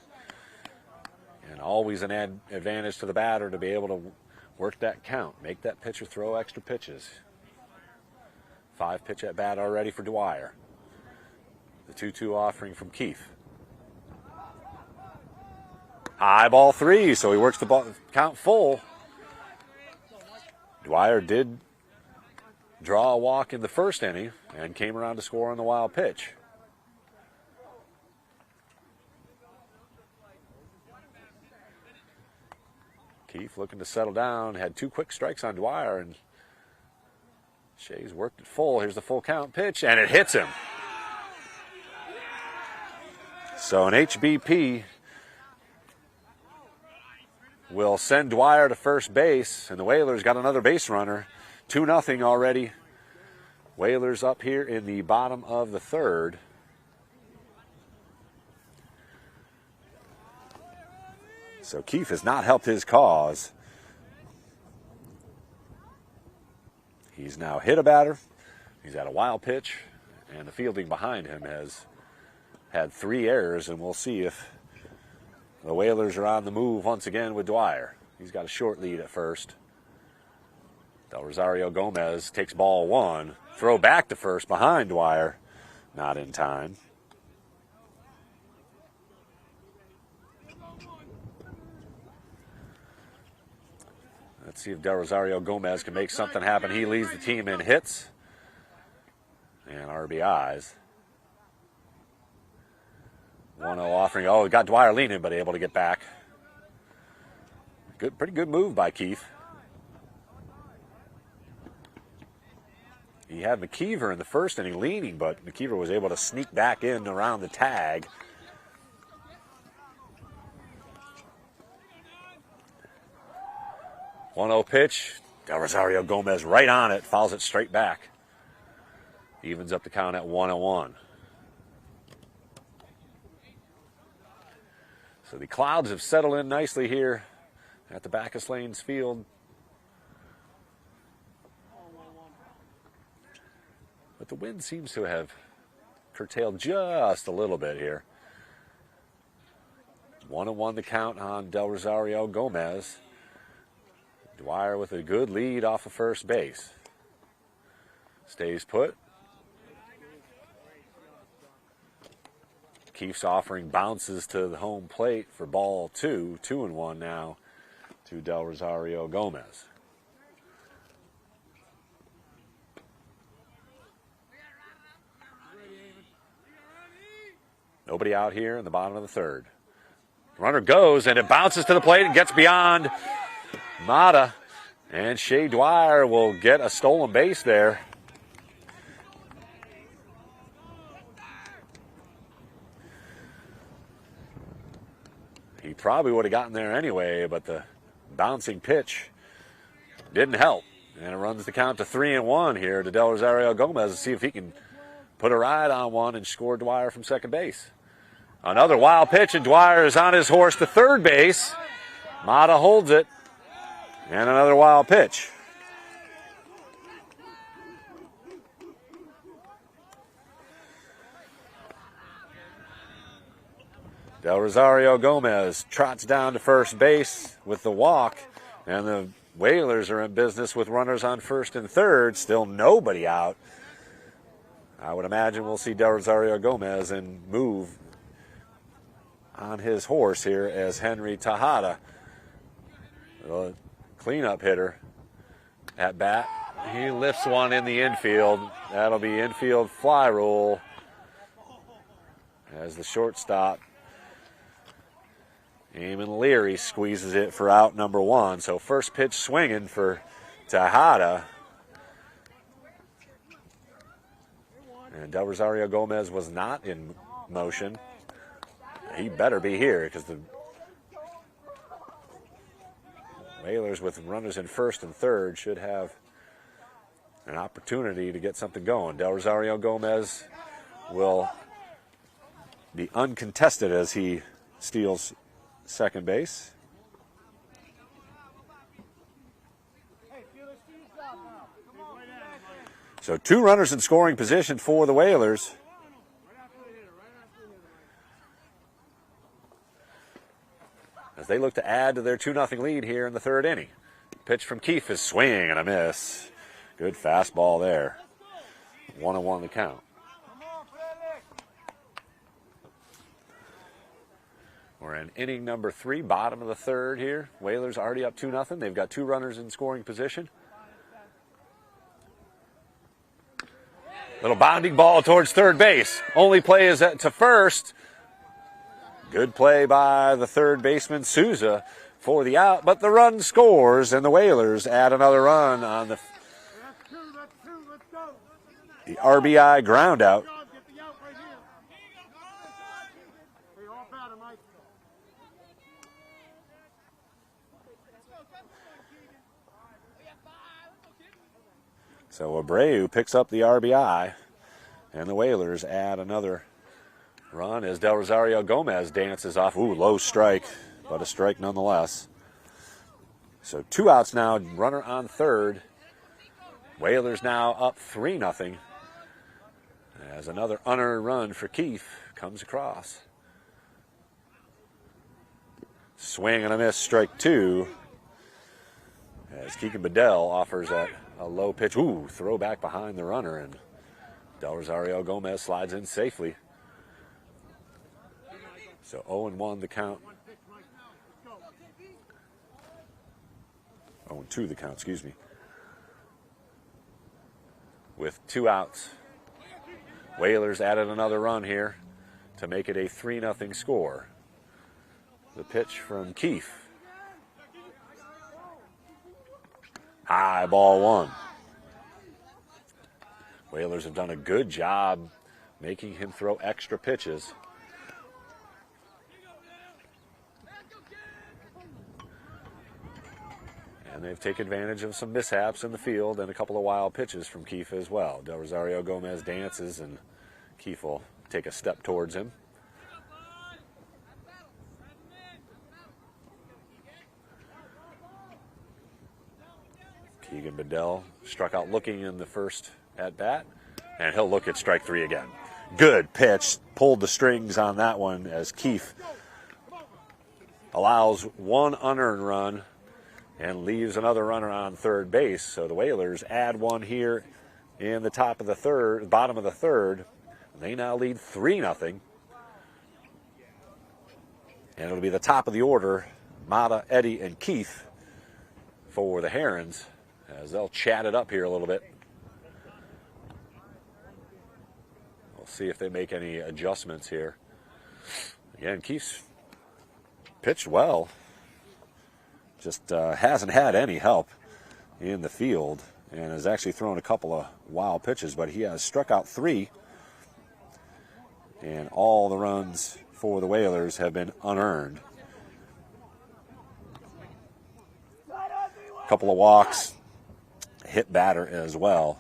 [SPEAKER 1] And always an advantage to the batter to be able to work that count. Make that pitcher throw extra pitches. 5 pitch at bat already for Dwyer. The 2-2 offering from Keefe. High ball 3, so he works the ball, count full. Dwyer did draw a walk in the first inning and came around to score on the wild pitch. Keefe looking to settle down, had 2 quick strikes on Dwyer, and Shea's worked it full. Here's the full count pitch, and it hits him. So an HBP will send Dwyer to first base, and the Whalers got another base runner. 2-0 already. Whalers up here in the bottom of the third. So Keefe has not helped his cause. He's now hit a batter. He's had a wild pitch, and the fielding behind him has had 3 errors, and we'll see if the Whalers are on the move once again with Dwyer. He's got a short lead at first. Del Rosario Gomez takes ball 1. Throw back to first behind Dwyer. Not in time. Let's see if Del Rosario Gomez can make something happen. He leads the team in hits and RBIs. 1-0 offering. Oh, he got Dwyer leaning, but able to get back. Pretty good move by Keefe. He had McKeever in the first inning leaning, but McKeever was able to sneak back in around the tag. One-0 pitch. Del Rosario Gomez right on it, fouls it straight back. Evens up the count at 1-1. So the clouds have settled in nicely here at the Bacchus Lanes field. But the wind seems to have curtailed just a little bit here. 1-1 the count on Del Rosario Gomez. Dwyer with a good lead off of first base. Stays put. Keefe's offering bounces to the home plate for ball 2. 2-1 now to Del Rosario Gomez. Nobody out here in the bottom of the third. Runner goes, and it bounces to the plate and gets beyond Mata. And Shea Dwyer will get a stolen base there. He probably would have gotten there anyway, but the bouncing pitch didn't help. And it runs the count to 3-1 here to Del Rosario Gomez to see if he can put a ride on one and score Dwyer from second base. Another wild pitch, and Dwyer is on his horse to third base. Mata holds it. And another wild pitch. Del Rosario Gomez trots down to first base with the walk, and the Whalers are in business with runners on first and third. Still nobody out. I would imagine we'll see Del Rosario Gomez and move on his horse here as Henry Tejada, the cleanup hitter, at bat. He lifts one in the infield. That'll be infield fly rule as the shortstop, Eamon Leary, squeezes it for out number 1. So first pitch swinging for Tejada. And Del Rosario Gomez was not in motion. He better be here because the Whalers with runners in first and third should have an opportunity to get something going. Del Rosario Gomez will be uncontested as he steals second base. So 2 runners in scoring position for the Whalers. As they look to add to their 2-0 lead here in the third inning. Pitch from Keefe is swing and a miss. Good fastball there. 1-1 the count. We're in inning number 3, bottom of the third here. Whalers already up 2-0. They've got 2 runners in scoring position. Little bounding ball towards third base. Only play is to first. Good play by the third baseman, Souza, for the out, but the run scores, and the Whalers add another run on the RBI ground out. So Abreu picks up the RBI, and the Whalers add another run as Del Rosario Gomez dances off. Ooh, low strike, but a strike nonetheless. So 2 outs now, runner on third. Whalers now up 3-0 as another unearned run for Keefe comes across. Swing and a miss, strike 2. As Keegan Bedell offers a low pitch. Ooh, throw back behind the runner, and Del Rosario Gomez slides in safely. So 0-1 the count. 0-2 the count, excuse me. With 2 outs. Whalers added another run here to make it a 3-0 score. The pitch from Keefe. High ball 1. Whalers have done a good job making him throw extra pitches. And they've taken advantage of some mishaps in the field and a couple of wild pitches from Keefe as well. Del Rosario Gomez dances, and Keefe will take a step towards him. Keegan Bedell struck out looking in the first at-bat, and he'll look at strike 3 again. Good pitch, pulled the strings on that one as Keefe allows one unearned run and leaves another runner on third base. So the Whalers add one here in the top of the third, bottom of the third. They now lead 3-0. And it'll be the top of the order, Mata, Eddie, and Keefe for the Herons, as they'll chat it up here a little bit. We'll see if they make any adjustments here. Again, Keefe's pitched well. Just hasn't had any help in the field and has actually thrown a couple of wild pitches, but he has struck out 3. And all the runs for the Whalers have been unearned. A couple of walks, hit batter as well.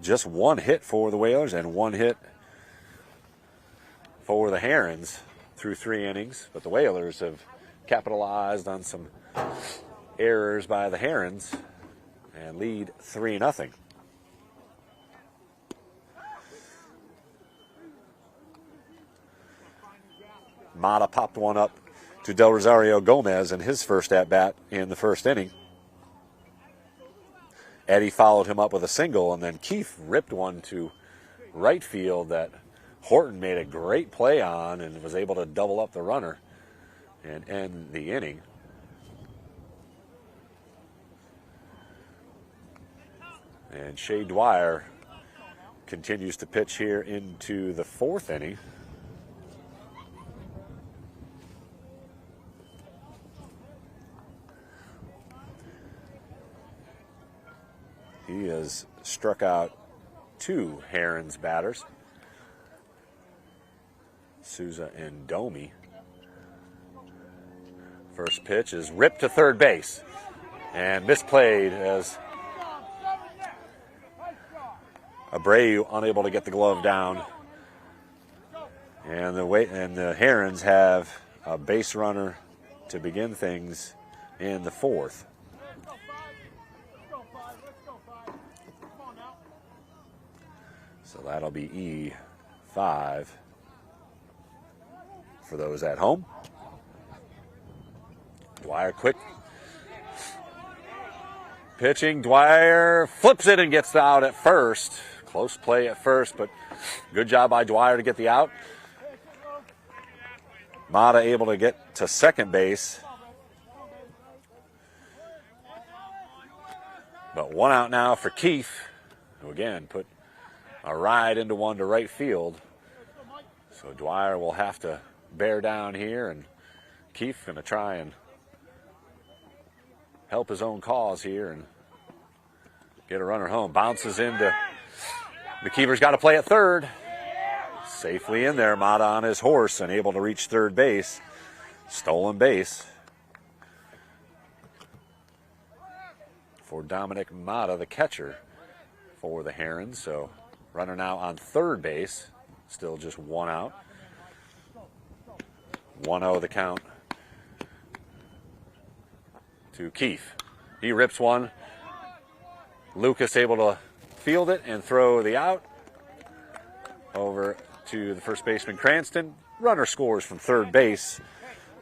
[SPEAKER 1] Just one hit for the Whalers and one hit for the Herons through 3 innings. But the Whalers have capitalized on some errors by the Herons and lead 3-0. Mata popped one up to Del Rosario Gomez in his first at-bat in the first inning. Eddie followed him up with a single, and then Keefe ripped one to right field that Horton made a great play on and was able to double up the runner and end the inning. And Shea Dwyer continues to pitch here into the 4th inning. He has struck out 2 Herons batters, Souza and Domi. First pitch is ripped to third base and misplayed as Abreu unable to get the glove down. And the Herons have a base runner to begin things in the 4th. So that'll be E5 for those at home. Dwyer quick pitching. Dwyer flips it and gets out at first. Close play at first, but good job by Dwyer to get the out. Mata able to get to second base. But 1 out now for Keefe, who again put a ride into one to right field. So Dwyer will have to bear down here, and Keefe going to try and help his own cause here and get a runner home. Bounces into McKeever's got to play at third. Safely in there, Mata on his horse and able to reach third base. Stolen base for Dominic Mata, the catcher for the Herons. So runner now on third base. Still just 1 out. 1-0 the count to Keefe. He rips one. Lucas able to field it and throw the out over to the first baseman Cranston. Runner scores from third base.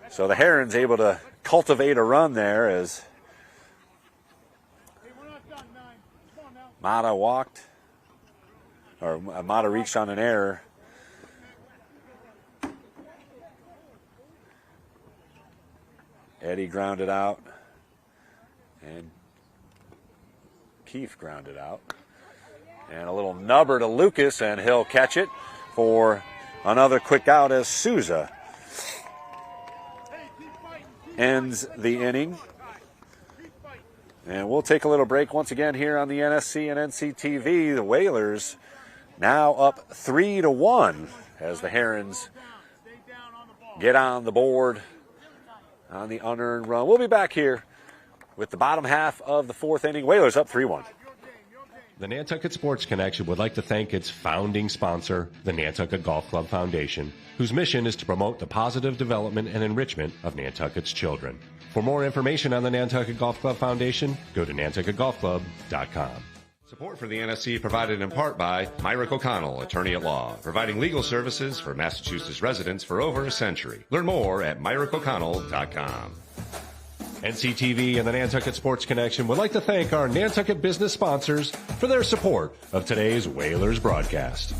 [SPEAKER 1] So the Herons able to cultivate a run there as Mata walked, or Mata reached on an error. Eddie grounded out, and Keefe grounded out. And a little nubber to Lucas, and he'll catch it for another quick out as Souza ends the inning. And we'll take a little break once again here on the NSC and NCTV. The Whalers now up 3-1 as the Herons get on the board on the unearned run. We'll be back here with the bottom half of the fourth inning. Whalers up 3-1.
[SPEAKER 2] The Nantucket Sports Connection would like to thank its founding sponsor, the Nantucket Golf Club Foundation, whose mission is to promote the positive development and enrichment of Nantucket's children. For more information on the Nantucket Golf Club Foundation, go to nantucketgolfclub.com. Support for the NSC provided in part by Myrick O'Connell, attorney at law, providing legal services for Massachusetts residents for over a century. Learn more at myrickoconnell.com. NCTV and the Nantucket Sports Connection would like to thank our Nantucket business sponsors for their support of today's Whalers broadcast.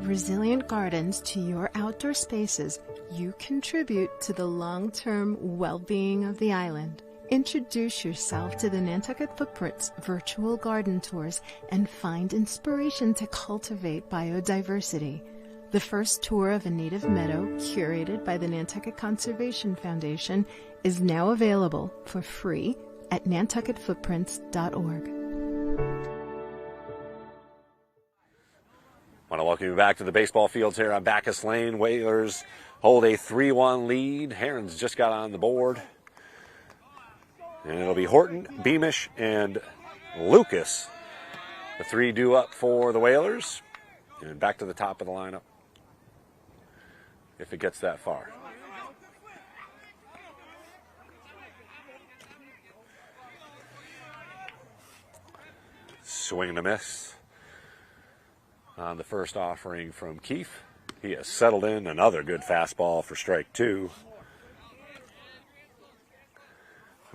[SPEAKER 7] Resilient gardens to your outdoor spaces, you contribute to the long-term well-being of the island. Introduce yourself to the Nantucket Footprints virtual garden tours and find inspiration to cultivate biodiversity. The first tour of a native meadow, curated by the Nantucket Conservation Foundation, is now available for free at nantucketfootprints.org.
[SPEAKER 1] I want to welcome you back to the baseball fields here on Bacchus Lane. Whalers hold a 3-1 lead. Herons just got on the board. And it'll be Horton, Beamish, and Lucas. The three due up for the Whalers. And back to the top of the lineup, if it gets that far. Swing and a miss on the first offering from Keefe. He has settled in. Another good fastball for strike two.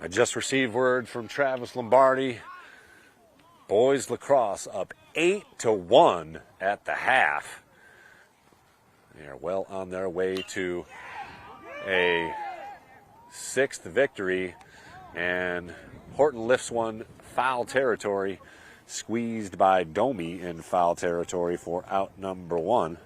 [SPEAKER 1] I just received word from Travis Lombardi. Boys lacrosse up 8-1 at the half. They are well on their way to a 6th victory. And Horton lifts one foul territory, squeezed by Domi in foul territory for out number one.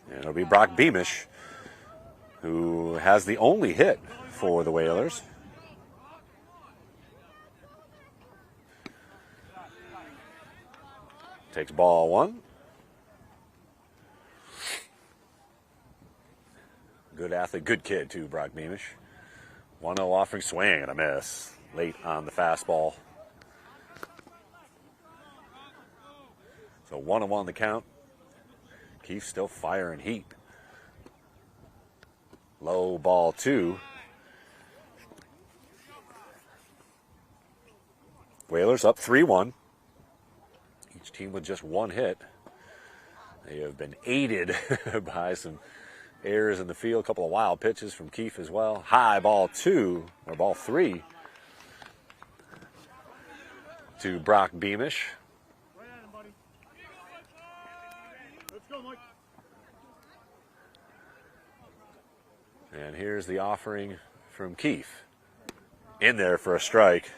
[SPEAKER 1] And it'll be Brock Beamish, who has the only hit for the Whalers. Takes ball one. Good athlete, good kid too, Brock Beamish. 1-0 offering, swing and a miss late on the fastball. So 1-1 the count. Keefe still firing heat. Low ball two. Whalers up 3-1. Each team with just one hit. They have been aided by some errors in the field, a couple of wild pitches from Keefe as well. High ball two, or ball three, to Brock Beamish. And here's the offering from Keefe. In there for a strike.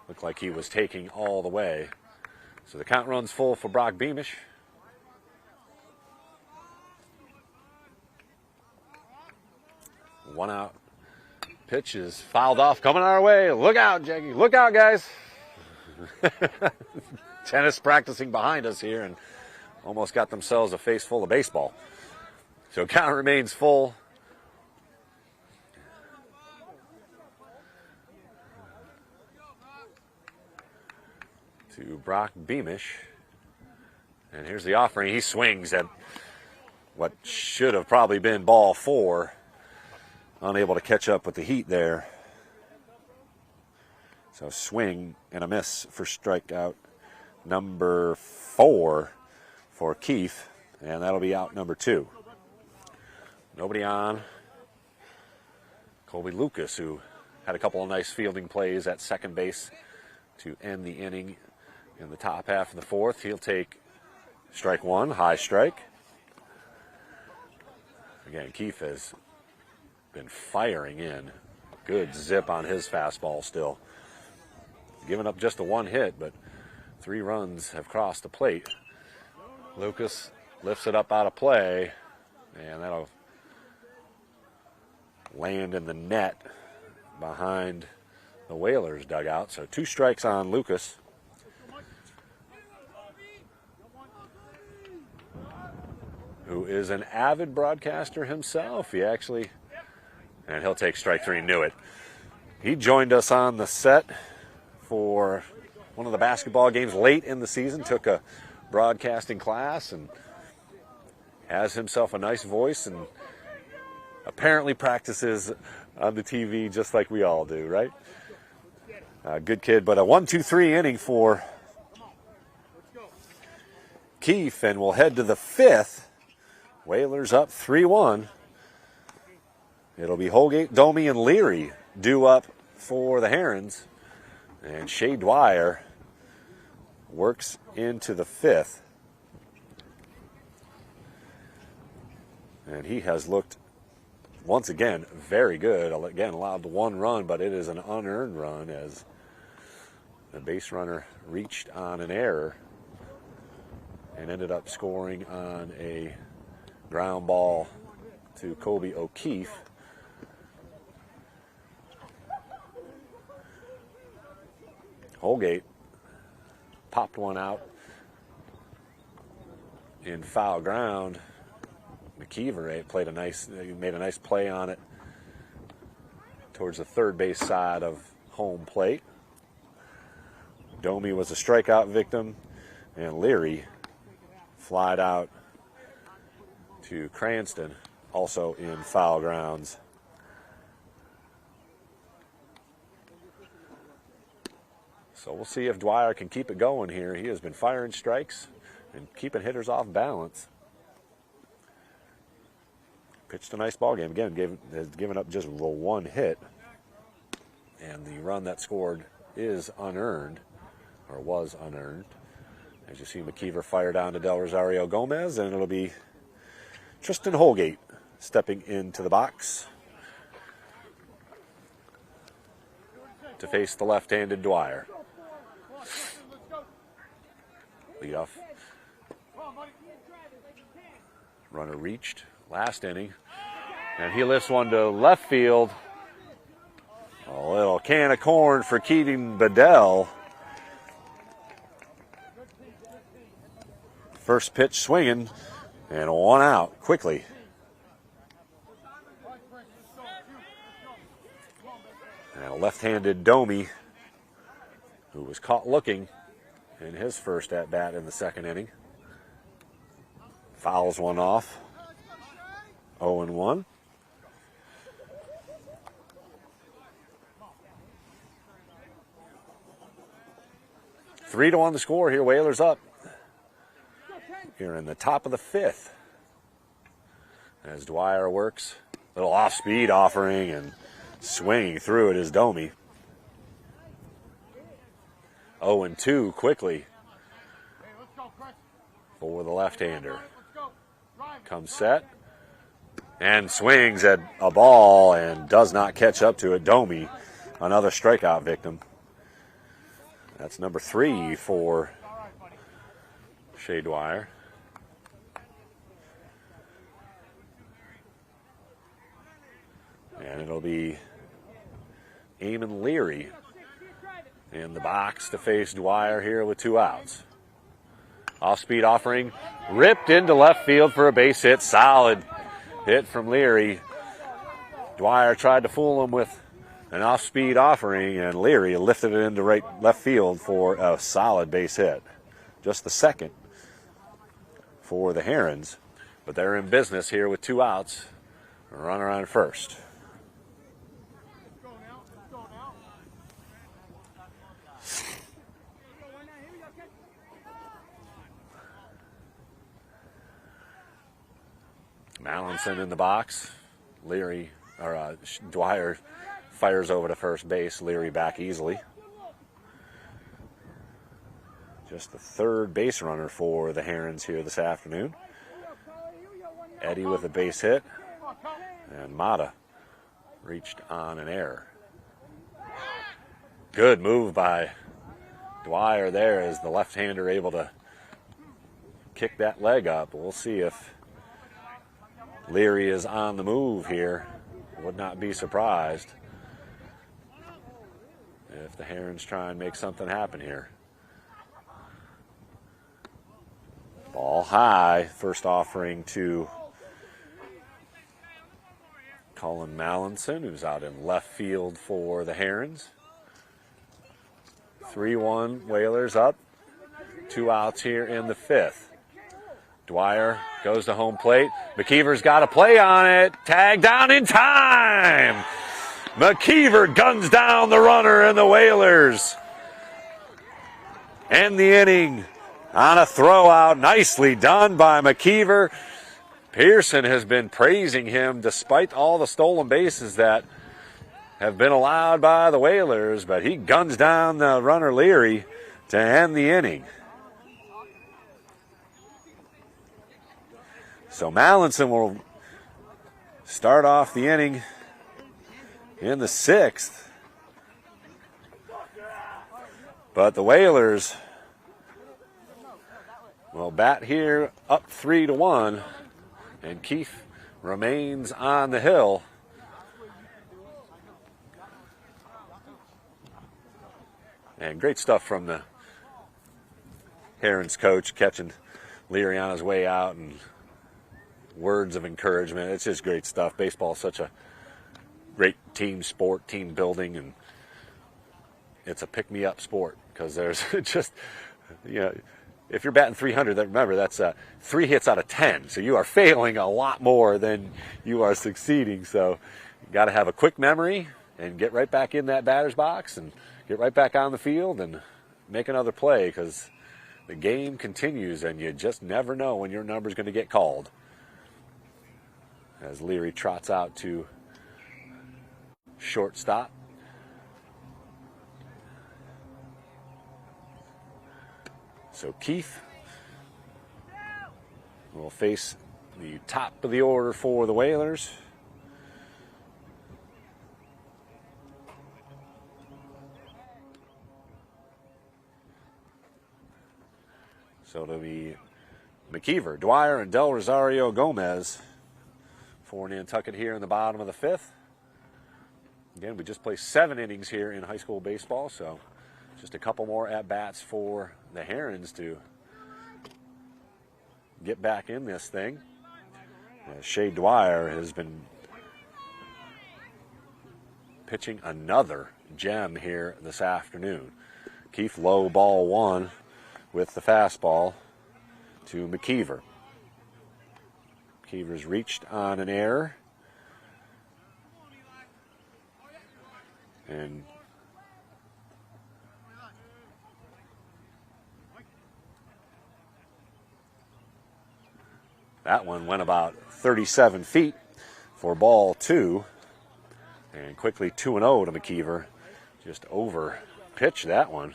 [SPEAKER 1] Looked like he was taking all the way. So the count runs full for Brock Beamish. One out. Pitch is fouled off, coming our way. Look out, Jackie. Look out, guys. Tennis practicing behind us here and almost got themselves a face full of baseball. So count remains full. To Brock Beamish. And here's the offering. He swings at what should have probably been ball four. Unable to catch up with the heat there. So swing and a miss for strikeout number 4 for Keefe, and that'll be out number 2. Nobody on. Colby Lucas, who had a couple of nice fielding plays at second base to end the inning in the top half of the 4th. He'll take strike 1, high strike. Again, Keefe has been firing in. Good zip on his fastball still. Giving up just the 1 hit, but 3 runs have crossed the plate. Lucas lifts it up out of play, and that'll land in the net behind the Whalers dugout. So 2 strikes on Lucas. Who is an avid broadcaster himself. And he'll take strike 3, knew it. He joined us on the set for one of the basketball games late in the season, took a broadcasting class and has himself a nice voice and apparently practices on the TV just like we all do, right? Good kid, but a 1-2-3 inning for Keefe, and we'll head to the 5th. Whalers up 3-1. It'll be Holgate, Domi, and Leary due up for the Herons. And Shea Dwyer works into the 5th. And he has looked, once again, very good. Again, allowed the 1 run, but it is an unearned run as the base runner reached on an error and ended up scoring on a ground ball to Kobe O'Keefe. Holgate popped one out in foul ground. McKeever made a nice play on it towards the third base side of home plate. Domi was a strikeout victim, and Leary flied out to Cranston, also in foul grounds. So we'll see if Dwyer can keep it going here. He has been firing strikes and keeping hitters off balance. Pitched a nice ball game. Again, has given up just 1 hit. And the run that scored is unearned, or was unearned. As you see, McKeever fire down to Del Rosario Gomez, and it'll be Tristan Holgate stepping into the box to face the left-handed Dwyer. Leadoff runner reached last inning, and he lifts one to left field. A little can of corn for Keating Bedell. First pitch swinging, and 1 out quickly. And a left-handed Domi, who was caught looking in his first at-bat in the second inning, fouls one off. 0-1. Three to 1 the score here. Whalers up here in the top of the 5th. As Dwyer works, little off-speed offering, and swinging through it is Domi. 0-2 quickly for the left-hander. Comes set and swings at a ball and does not catch up to it. Domi, another strikeout victim. That's number 3 for Shea Dwyer. And it'll be Eamon Leary in the box to face Dwyer here with 2 outs. Off-speed offering, ripped into left field for a base hit. Solid hit from Leary. Dwyer tried to fool him with an off-speed offering, and Leary lifted it into left field for a solid base hit. Just the second for the Herons, but they're in business here with 2 outs. Runner on first. Mallinson in the box. Dwyer fires over to first base. Leary back easily. Just the third base runner for the Herons here this afternoon. Eddie with a base hit. And Mata reached on an error. Good move by Dwyer there as the left-hander able to kick that leg up. We'll see if Leary is on the move here. Would not be surprised if the Herons try and make something happen here. Ball high. First offering to Colin Mallinson, who's out in left field for the Herons. 3-1 Whalers up. 2 outs here in the 5th. Dwyer goes to home plate. McKeever's got a play on it. Tag down in time. McKeever guns down the runner, and the Whalers end the inning on a throw out. Nicely done by McKeever. Pearson has been praising him despite all the stolen bases that have been allowed by the Whalers, but he guns down the runner Leary to end the inning. So Mallinson will start off the inning in the 6th. But the Whalers will bat here up 3-1, and Keefe remains on the hill. And great stuff from the Herons coach, catching Leary on his way out and words of encouragement. It's just great stuff. Baseball is such a great team sport, team building, and it's a pick-me-up sport because there's just, if you're batting 300, remember that's 3 hits out of 10. So you are failing a lot more than you are succeeding. So you got to have a quick memory and get right back in that batter's box and get right back on the field and make another play, because the game continues and you just never know when your number's going to get called. As Leary trots out to shortstop. So Keith will face the top of the order for the Whalers. So it'll be McKeever, Dwyer, and Del Rosario Gomez for Nantucket here in the bottom of the 5th. Again, we just played 7 innings here in high school baseball, so just a couple more at-bats for the Herons to get back in this thing. Shea Dwyer has been pitching another gem here this afternoon. Keith low ball 1 with the fastball to McKeever. McKeever's reached on an error. And that one went about 37 feet for ball 2. And quickly 2-0 to McKeever. Just over pitched that one.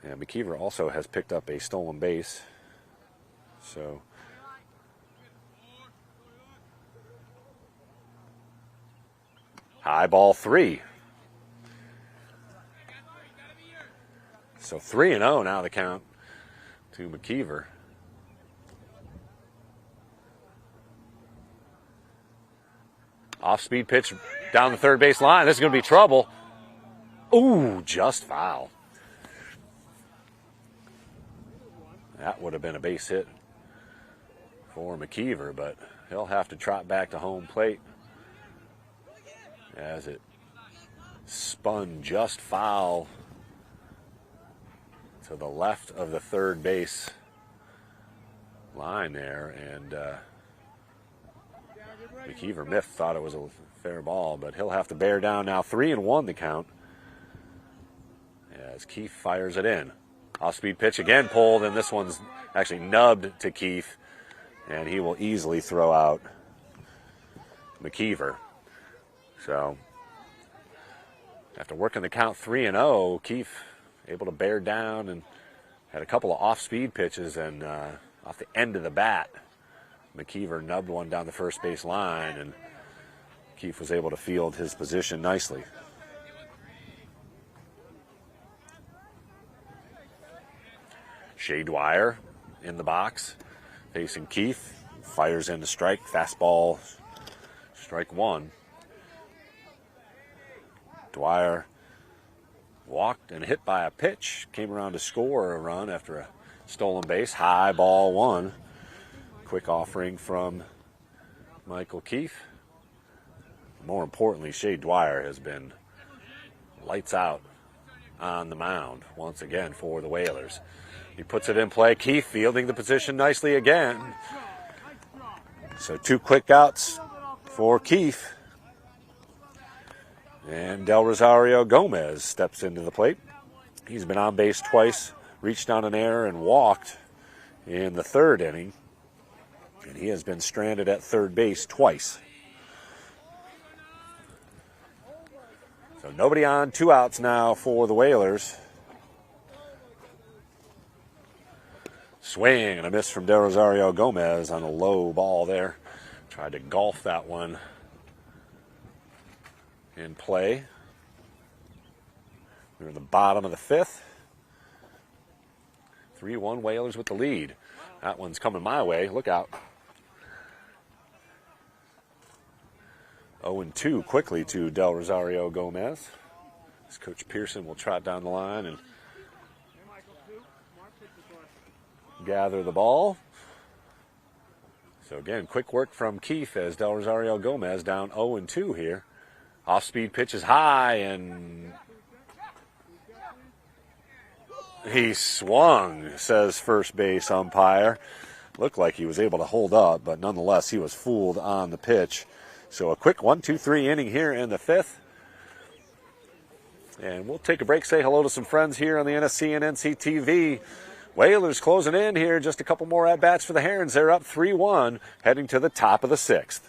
[SPEAKER 1] And McKeever also has picked up a stolen base. So high ball 3. So 3-0 now the count to McKeever. Off-speed pitch down the third base line. This is going to be trouble. Ooh, just foul. That would have been a base hit for McKeever, but he'll have to trot back to home plate as it spun just foul to the left of the third base line there, and McKeever thought it was a fair ball, but he'll have to bear down now. 3-1 the count as Keith fires it in. Off-speed pitch again pulled, and this one's actually nubbed to Keefe, and he will easily throw out McKeever. So after working the count 3-0, Keefe able to bear down and had a couple of off-speed pitches, and off the end of the bat, McKeever nubbed one down the first base line, and Keefe was able to field his position nicely. Shea Dwyer in the box, facing Keefe, fires into strike, fastball, strike one. Dwyer walked and hit by a pitch, came around to score a run after a stolen base, high ball one. Quick offering from Michael Keefe. More importantly, Shea Dwyer has been lights out on the mound once again for the Whalers. He puts it in play. Keefe fielding the position nicely again. So 2 quick outs for Keefe. And Del Rosario Gomez steps into the plate. He's been on base twice, reached on an error and walked in the 3rd inning. And he has been stranded at third base twice. So nobody on, 2 outs now for the Whalers. Swing and a miss from Del Rosario Gomez on a low ball there. Tried to golf that one in play. We're in the bottom of the 5th. 3-1 Whalers with the lead. That one's coming my way. Look out. 0-2 quickly to Del Rosario Gomez. As Coach Pearson will trot down the line and gather the ball. So again, quick work from Keefe as Del Rosario Gomez down 0-2 here. Off-speed pitch is high, and he swung, says first base umpire. Looked like he was able to hold up, but nonetheless, he was fooled on the pitch. So a quick 1-2-3 inning here in the 5th. And we'll take a break, say hello to some friends here on the NSC and NCTV. Whalers closing in here, just a couple more at-bats for the Herons. They're up 3-1, heading to the top of the 6th.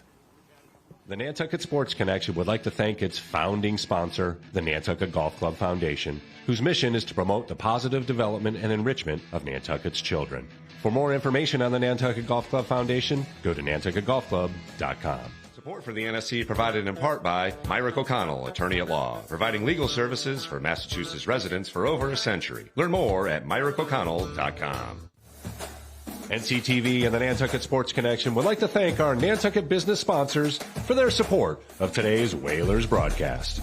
[SPEAKER 2] The Nantucket Sports Connection would like to thank its founding sponsor, the Nantucket Golf Club Foundation, whose mission is to promote the positive development and enrichment of Nantucket's children. For more information on the Nantucket Golf Club Foundation, go to nantucketgolfclub.com. Support for the NSC provided in part by Myrick O'Connell, attorney at law, providing legal services for Massachusetts residents for over a century. Learn more at myrickoconnell.com. NCTV and the Nantucket Sports Connection would like to thank our Nantucket business sponsors for their support of today's Whalers broadcast.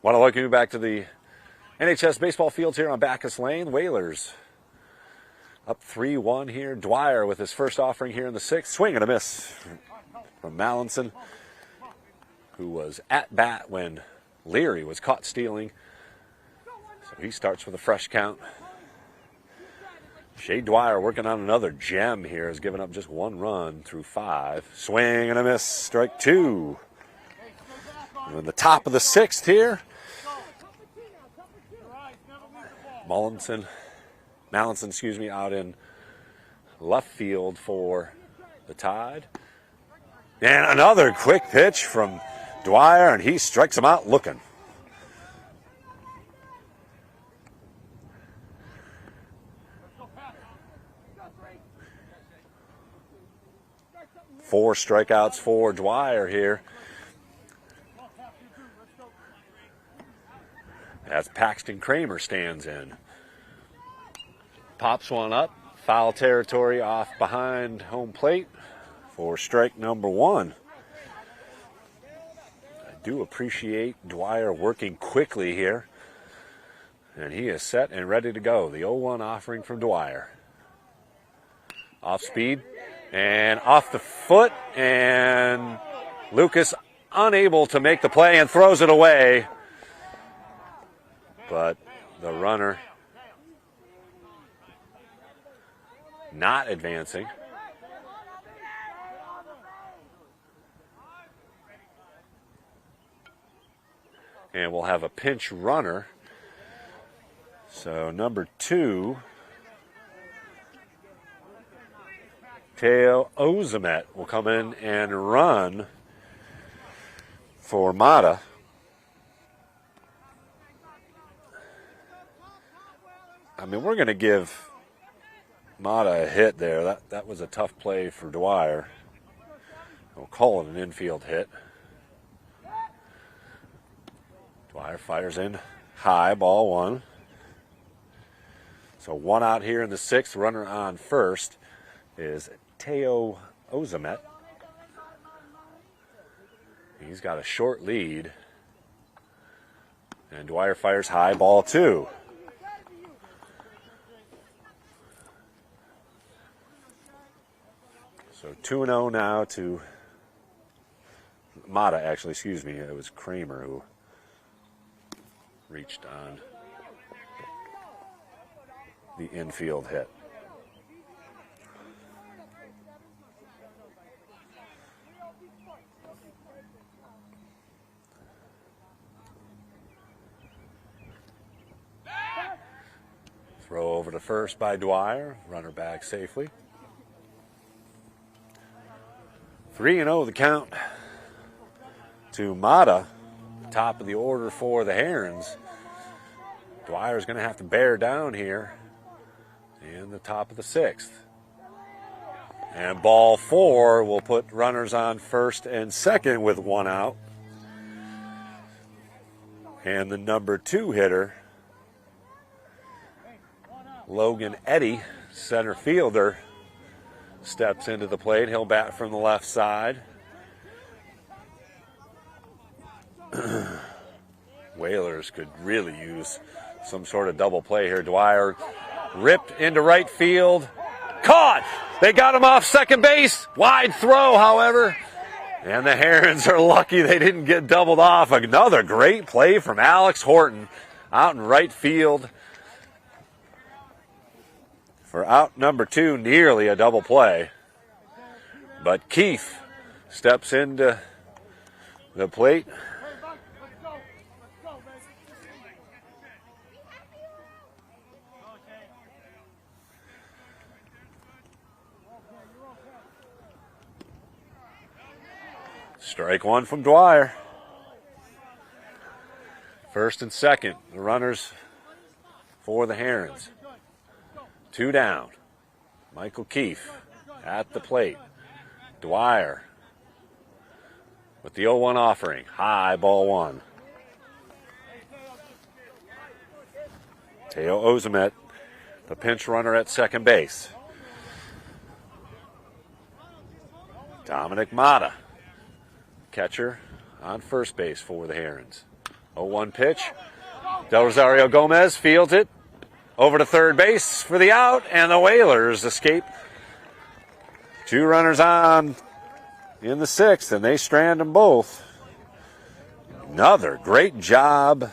[SPEAKER 1] Want to welcome you back to the NHS Baseball Field here on Bacchus Lane. Whalers up 3-1 here. Dwyer with his first offering here in the 6th. Swing and a miss from Mallinson, who was at bat when Leary was caught stealing. So he starts with a fresh count. Shea Dwyer working on another gem here, has given up just 1 run through 5. Swing and a miss, strike 2. We're in the top of the 6th here. Mallinson, out in left field for the Tide. And another quick pitch from Dwyer, and he strikes him out looking. 4 strikeouts for Dwyer here. As Paxton Kramer stands in. Pops one up. Foul territory off behind home plate for strike number 1. I do appreciate Dwyer working quickly here. And he is set and ready to go. The 0-1 offering from Dwyer. Off speed and off the foot, and Lucas unable to make the play and throws it away. But the runner not advancing. And we'll have a pinch runner. So number 2, Teo Ozamet will come in and run for Mata. I mean, we're going to give Mata a hit there. That was a tough play for Dwyer. We'll call it an infield hit. Dwyer fires in high, ball 1. So 1 out here in the 6th. Runner on first is Teo Ozamet. He's got a short lead. And Dwyer fires high, ball 2. So 2-0 now to Mata, actually, excuse me. It was Kramer who reached on the infield hit. Throw over to first by Dwyer. Runner back safely. 3-0 the count to Mata, top of the order for the Herons. Dwyer's going to have to bear down here in the top of the 6th. And ball 4 will put runners on first and second with 1 out. And the number 2 hitter, Logan Eddy, center fielder, steps into the plate. He'll bat from the left side. Whalers could really use some sort of double play here. Dwyer ripped into right field. Caught! They got him off second base. Wide throw, however. And the Herons are lucky they didn't get doubled off. Another great play from Alex Horton out in right field. For out number 2, nearly a double play. But Keith steps into the plate. Strike 1 from Dwyer. First and second, the runners for the Herons. 2 down. Michael Keefe at the plate. Dwyer with the 0-1 offering. High, ball 1. Teo Ozamet, the pinch runner at second base. Dominic Mata, catcher on first base for the Herons. 0-1 pitch. Del Rosario Gomez fields it over to third base for the out, and the Whalers escape. 2 runners on in the 6th, and they strand them both. Another great job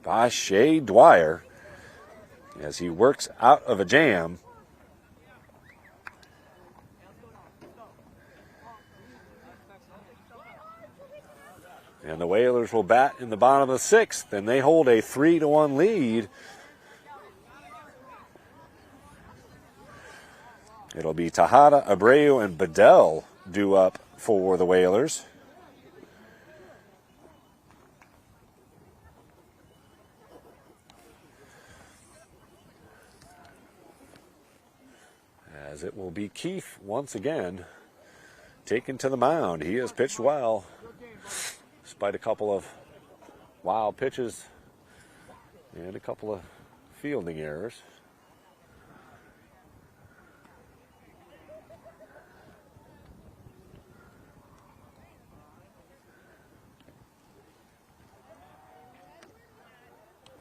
[SPEAKER 1] by Shea Dwyer as he works out of a jam. And the Whalers will bat in the bottom of the 6th, and they hold a 3-1 lead. It'll be Tejada, Abreu, and Bedell due up for the Whalers. As it will be Keefe once again taken to the mound. He has pitched well, despite a couple of wild pitches and a couple of fielding errors.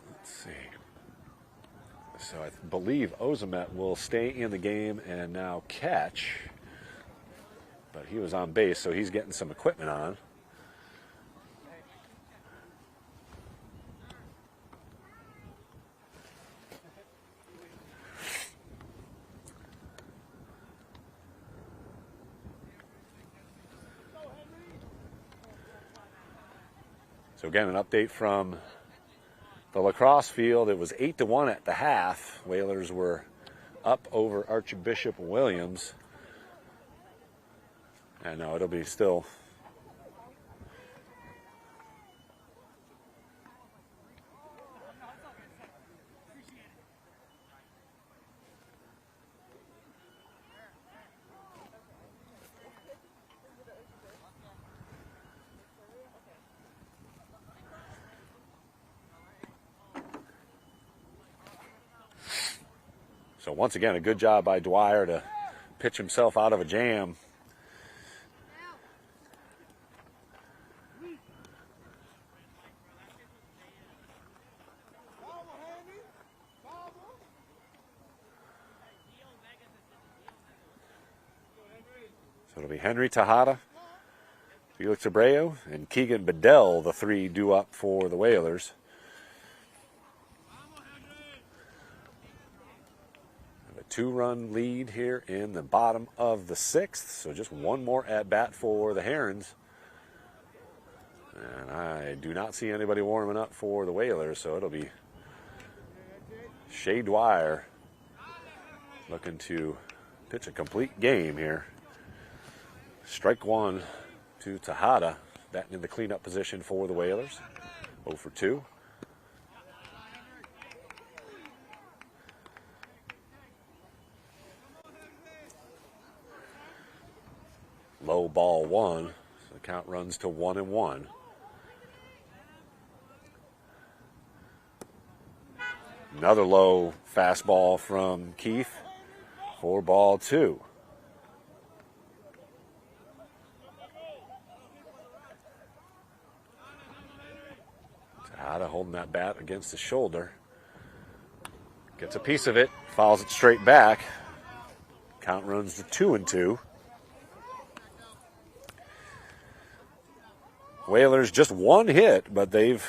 [SPEAKER 1] Let's see. So I believe Ozamet will stay in the game and now catch. But he was on base, so he's getting some equipment on. So again, an update from the lacrosse field. It was 8-1 at the half. Whalers were up over Archbishop Williams. And no, it'll be still. So once again, a good job by Dwyer to pitch himself out of a jam. So it'll be Henry Tejada, Felix Abreu, and Keegan Bedell, the three due up for the Whalers. Two-run lead here in the bottom of the sixth, so just one more at-bat for the Herons. And I do not see anybody warming up for the Whalers, so it'll be Shea Dwyer looking to pitch a complete game here. Strike one to Tejada, batting in the cleanup position for the Whalers. 0 for 2. Low ball 1, so the count runs to 1-1. Another low fastball from Keith for ball 2. Tejada holding that bat against the shoulder. Gets a piece of it, fouls it straight back. Count runs to 2-2. Whalers just one hit, but they've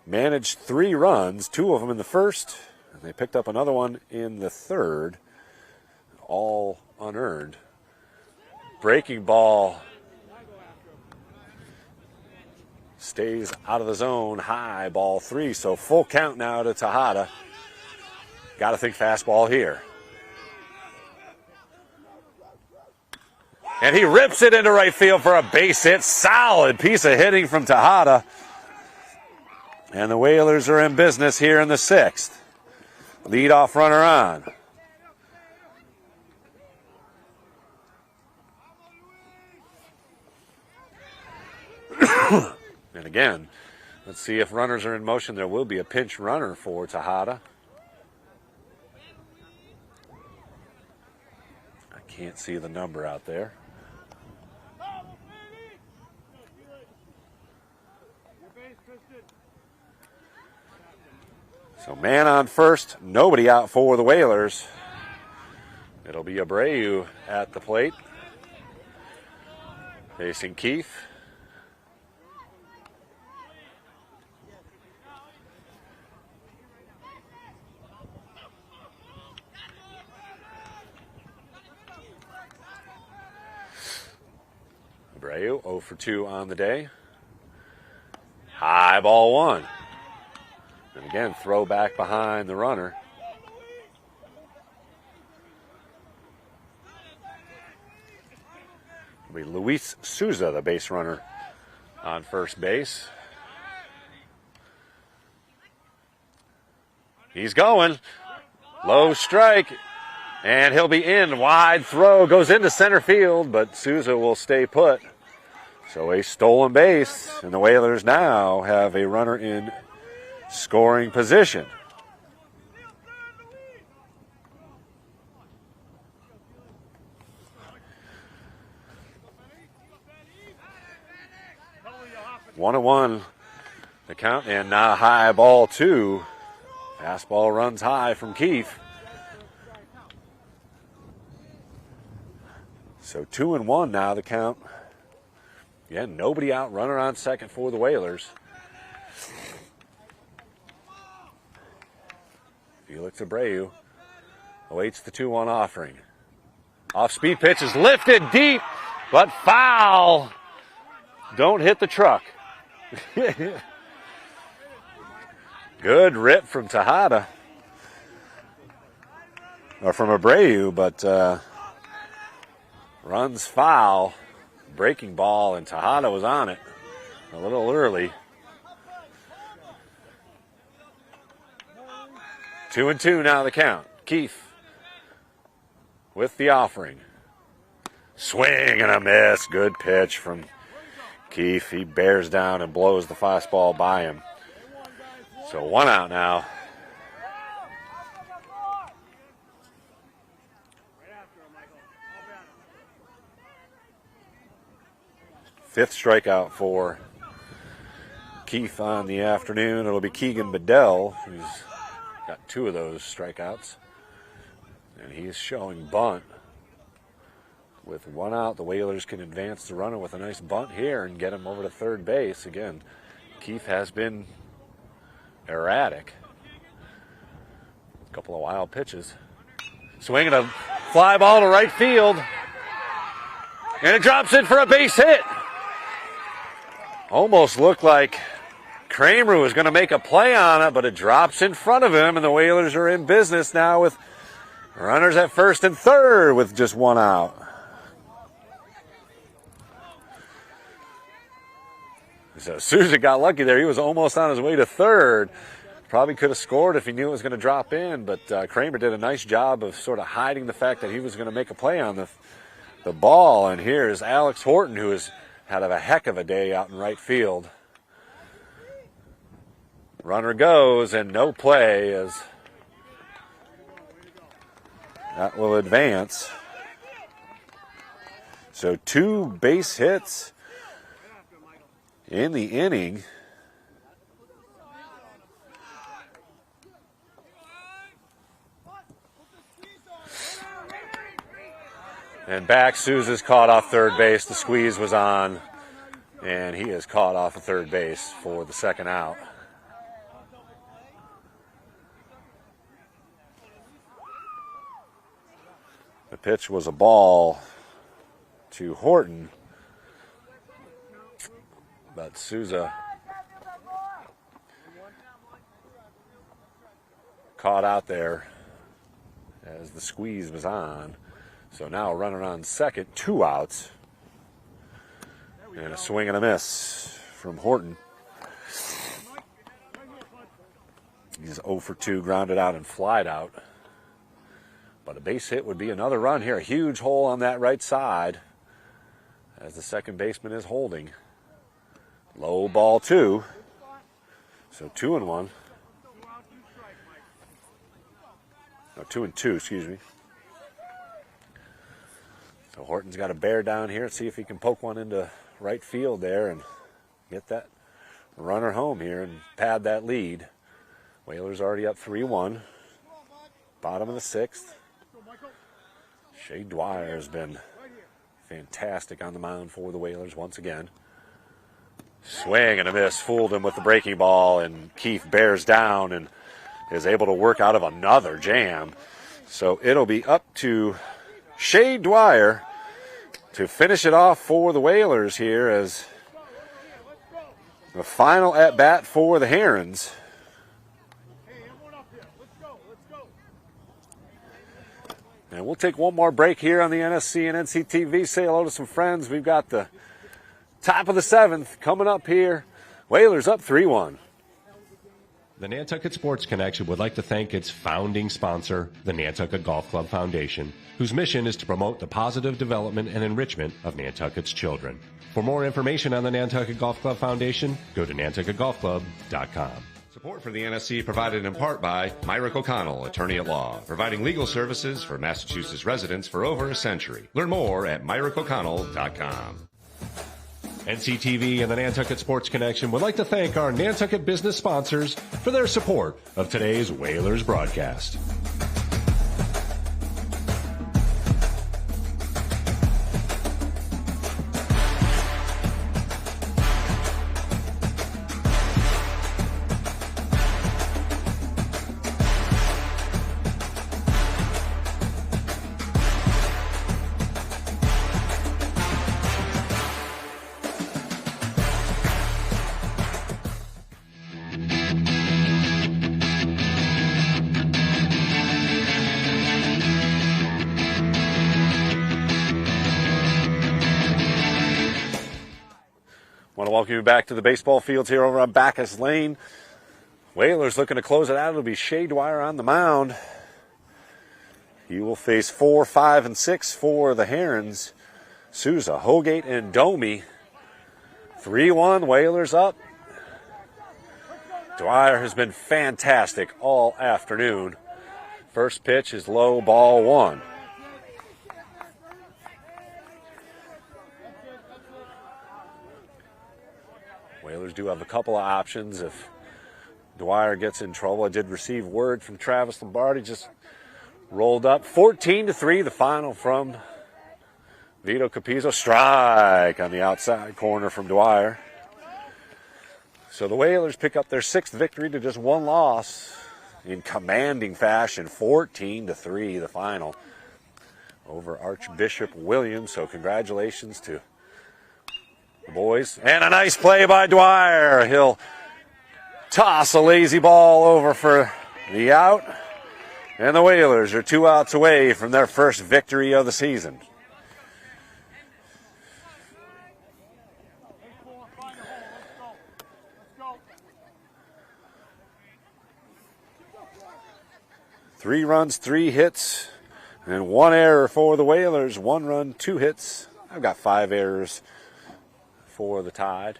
[SPEAKER 1] managed 3 runs, 2 of them in the first, and they picked up another one in the third, all unearned. Breaking ball stays out of the zone, high, ball 3, so full count now to Tejada. Got to think fastball here. And he rips it into right field for a base hit. Solid piece of hitting from Tejada. And the Whalers are in business here in the 6th. Leadoff runner on. And again, let's see if runners are in motion. There will be a pinch runner for Tejada. I can't see the number out there. So man on first, nobody out for the Whalers. It'll be Abreu at the plate, facing Keith. Abreu 0 for 2 on the day. High ball 1. And again, throw back behind the runner. It'll be Luis Souza, the base runner, on first base. He's going. Low strike. And he'll be in. Wide throw goes into center field, but Souza will stay put. So a stolen base, and the Whalers now have a runner in scoring position. One and one, the count, and now high ball two. Fastball runs high from Keefe. So 2-1 now, the count. Again, nobody out, runner on second for the Whalers. Felix Abreu awaits the 2-1 offering. Off-speed pitch is lifted deep, but foul. Don't hit the truck. Good rip from Tejada. Or from Abreu, but runs foul. Breaking ball, and Tejada was on it a little early. 2-2 now the count. Keefe with the offering. Swing and a miss. Good pitch from Keefe. He bears down and blows the fastball by him. So one out now. Fifth strikeout for Keefe on the afternoon. It'll be Keegan Bedell, who's got 2 of those strikeouts. And he's showing bunt. With 1 out, the Whalers can advance the runner with a nice bunt here and get him over to third base. Again, Keefe has been erratic. A couple of wild pitches. Swinging a fly ball to right field. And it drops in for a base hit. Almost looked like Kramer was going to make a play on it, but it drops in front of him, and the Whalers are in business now with runners at first and third with just 1 out. So Souza got lucky there. He was almost on his way to third. Probably could have scored if he knew it was going to drop in, but Kramer did a nice job of sort of hiding the fact that he was going to make a play on the ball. And here's Alex Horton, who has had a heck of a day out in right field. Runner goes, and no play as that will advance. So 2 base hits in the inning. And back, Souza's caught off third base. The squeeze was on, and he is caught off of third base for the second out. The pitch was a ball to Horton, but Souza caught out there as the squeeze was on. So now a runner on second, 2 outs. And a swing and a miss from Horton. He's 0 for 2, grounded out and flied out. But a base hit would be another run here. A huge hole on that right side as the second baseman is holding. Low ball 2. So 2-1. No, 2-2, excuse me. So Horton's got to bear down here and see if he can poke one into right field there and get that runner home here and pad that lead. Whalers already up 3-1. Bottom of the 6th. Shea Dwyer has been fantastic on the mound for the Whalers once again. Swing and a miss. Fooled him with the breaking ball, and Keefe bears down and is able to work out of another jam. So it'll be up to Shea Dwyer to finish it off for the Whalers here as the final at-bat for the Herons. And we'll take one more break here on the NSC and NCTV. Say hello to some friends. We've got the top of the 7th coming up here. Whalers up 3-1.
[SPEAKER 2] The Nantucket Sports Connection would like to thank its founding sponsor, the Nantucket Golf Club Foundation, whose mission is to promote the positive development and enrichment of Nantucket's children. For more information on the Nantucket Golf Club Foundation, go to nantucketgolfclub.com. Support for the NSC provided in part by Myrick O'Connell, attorney at law, providing legal services for Massachusetts residents for over a century. Learn more at myrickoconnell.com. NCTV and the Nantucket Sports Connection would like to thank our Nantucket business sponsors for their support of today's Whalers broadcast.
[SPEAKER 1] Want to welcome you back to the baseball fields here over on Bacchus Lane. Whalers looking to close it out. It'll be Shea Dwyer on the mound. He will face 4, 5, and 6 for the Herons. Souza, Hogate, and Domi. 3-1, Whalers up. Dwyer has been fantastic all afternoon. First pitch is low, ball 1. Whalers do have a couple of options if Dwyer gets in trouble. I did receive word from Travis Lombardi, just rolled up. 14-3, the final from Vito Capizzo. Strike on the outside corner from Dwyer. So the Whalers pick up their 6th victory to just 1 loss in commanding fashion. 14-3, the final over Archbishop Williams. So congratulations to the boys. And a nice play by Dwyer. He'll toss a lazy ball over for the out. And the Whalers are 2 outs away from their first victory of the season. Three runs, 3 hits, and 1 error for the Whalers. 1 run, 2 hits. I've got 5 errors for the Tide.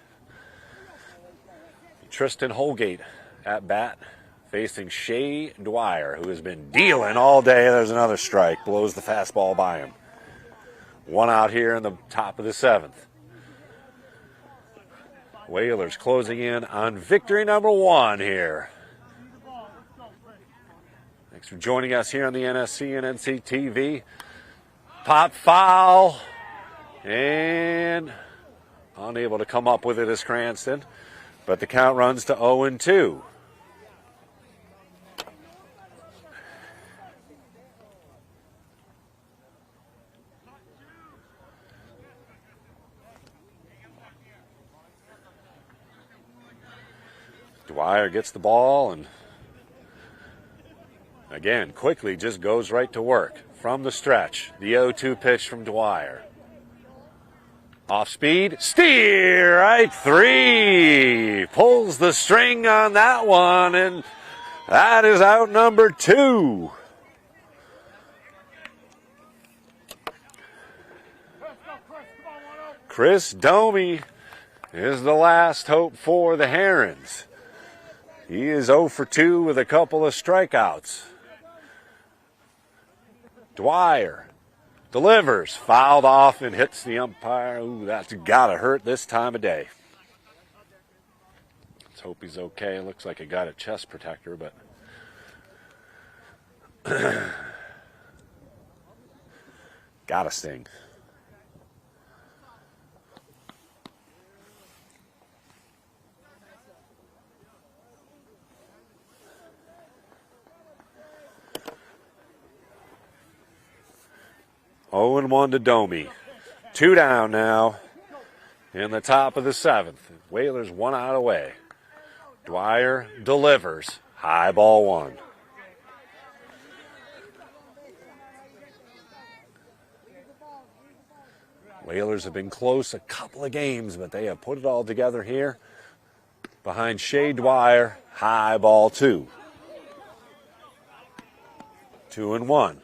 [SPEAKER 1] Tristan Holgate at bat, facing Shea Dwyer, who has been dealing all day. There's another strike, blows the fastball by him. 1 out here in the top of the 7th. Whalers closing in on victory number 1 here. Thanks for joining us here on the NSC and NCTV. Pop foul, and unable to come up with it is Cranston, but the count runs to 0-2. Dwyer gets the ball and again quickly just goes right to work from the stretch. The 0-2 pitch from Dwyer. Off speed, steer, right 3. Pulls the string on that one, and that is out number 2. Chris Domi is the last hope for the Herons. He is 0 for 2 with a couple of strikeouts. Dwyer delivers, fouled off and hits the umpire. Ooh, that's gotta hurt this time of day. Let's hope he's okay. Looks like he got a chest protector, but gotta sting. Oh, and 1 to Domi. 2 down now in the top of the 7th. Whalers 1 out away. Dwyer delivers. High ball 1. Whalers have been close a couple of games, but they have put it all together here. behind Shea Dwyer. High ball 2. 2-1.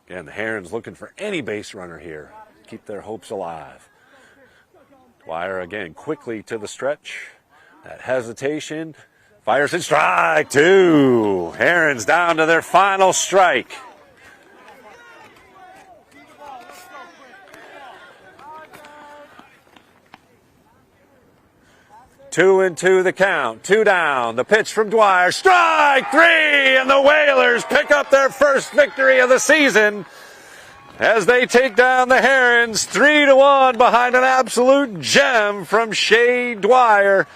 [SPEAKER 1] Again, the Herons looking for any base runner here. Keep their hopes alive. Dwyer again quickly to the stretch. That hesitation. Fires and strike 2. Herons down to their final strike. Two and 2 the count. 2 down. The pitch from Dwyer. Strike 3, and the Whalers pick up their first victory of the season as they take down the Herons 3-1 behind an absolute gem from Shea Dwyer.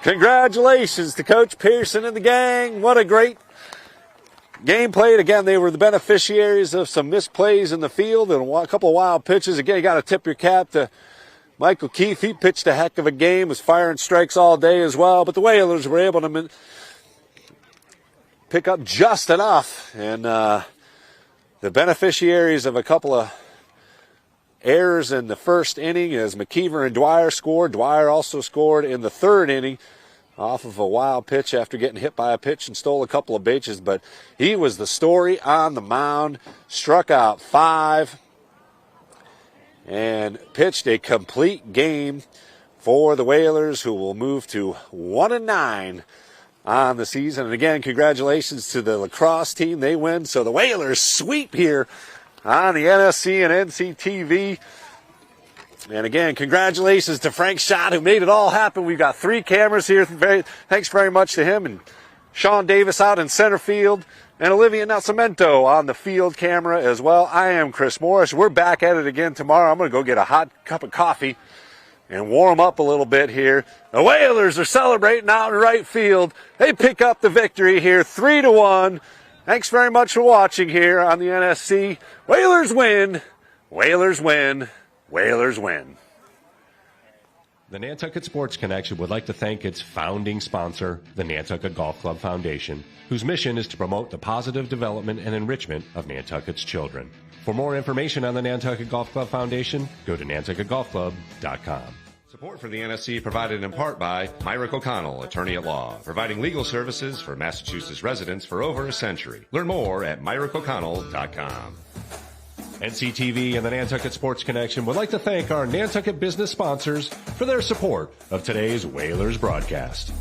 [SPEAKER 1] Congratulations to Coach Pearson and the gang. What a great game played. Again, they were the beneficiaries of some misplays in the field and a couple of wild pitches. Again, you got to tip your cap to Michael Keefe. He pitched a heck of a game, was firing strikes all day as well, but the Whalers were able to pick up just enough. And the beneficiaries of a couple of errors in the first inning as McKeever and Dwyer scored. Dwyer also scored in the third inning off of a wild pitch after getting hit by a pitch and stole a couple of bases, but he was the story on the mound. Struck out 5. And pitched a complete game for the Whalers, who will move to 1-9 on the season. And again, congratulations to the lacrosse team. They win. So the Whalers sweep here on the NSC and NCTV. And again, congratulations to Frank Schott, who made it all happen. We've got 3 cameras here. Thanks very much to him, and Sean Davis out in center field, and Olivia Nascimento on the field camera as well. I am Chris Morris. We're back at it again tomorrow. I'm going to go get a hot cup of coffee and warm up a little bit here. The Whalers are celebrating out in right field. They pick up the victory here, 3-1. Thanks very much for watching here on the NSC. Whalers win. Whalers win. Whalers win.
[SPEAKER 2] The Nantucket Sports Connection would like to thank its founding sponsor, the Nantucket Golf Club Foundation, whose mission is to promote the positive development and enrichment of Nantucket's children. For more information on the Nantucket Golf Club Foundation, go to nantucketgolfclub.com. Support for the NSC provided in part by Myrick O'Connell, attorney at law, providing legal services for Massachusetts residents for over a century. Learn more at myrickoconnell.com. NCTV and the Nantucket Sports Connection would like to thank our Nantucket business sponsors for their support of today's Whalers broadcast.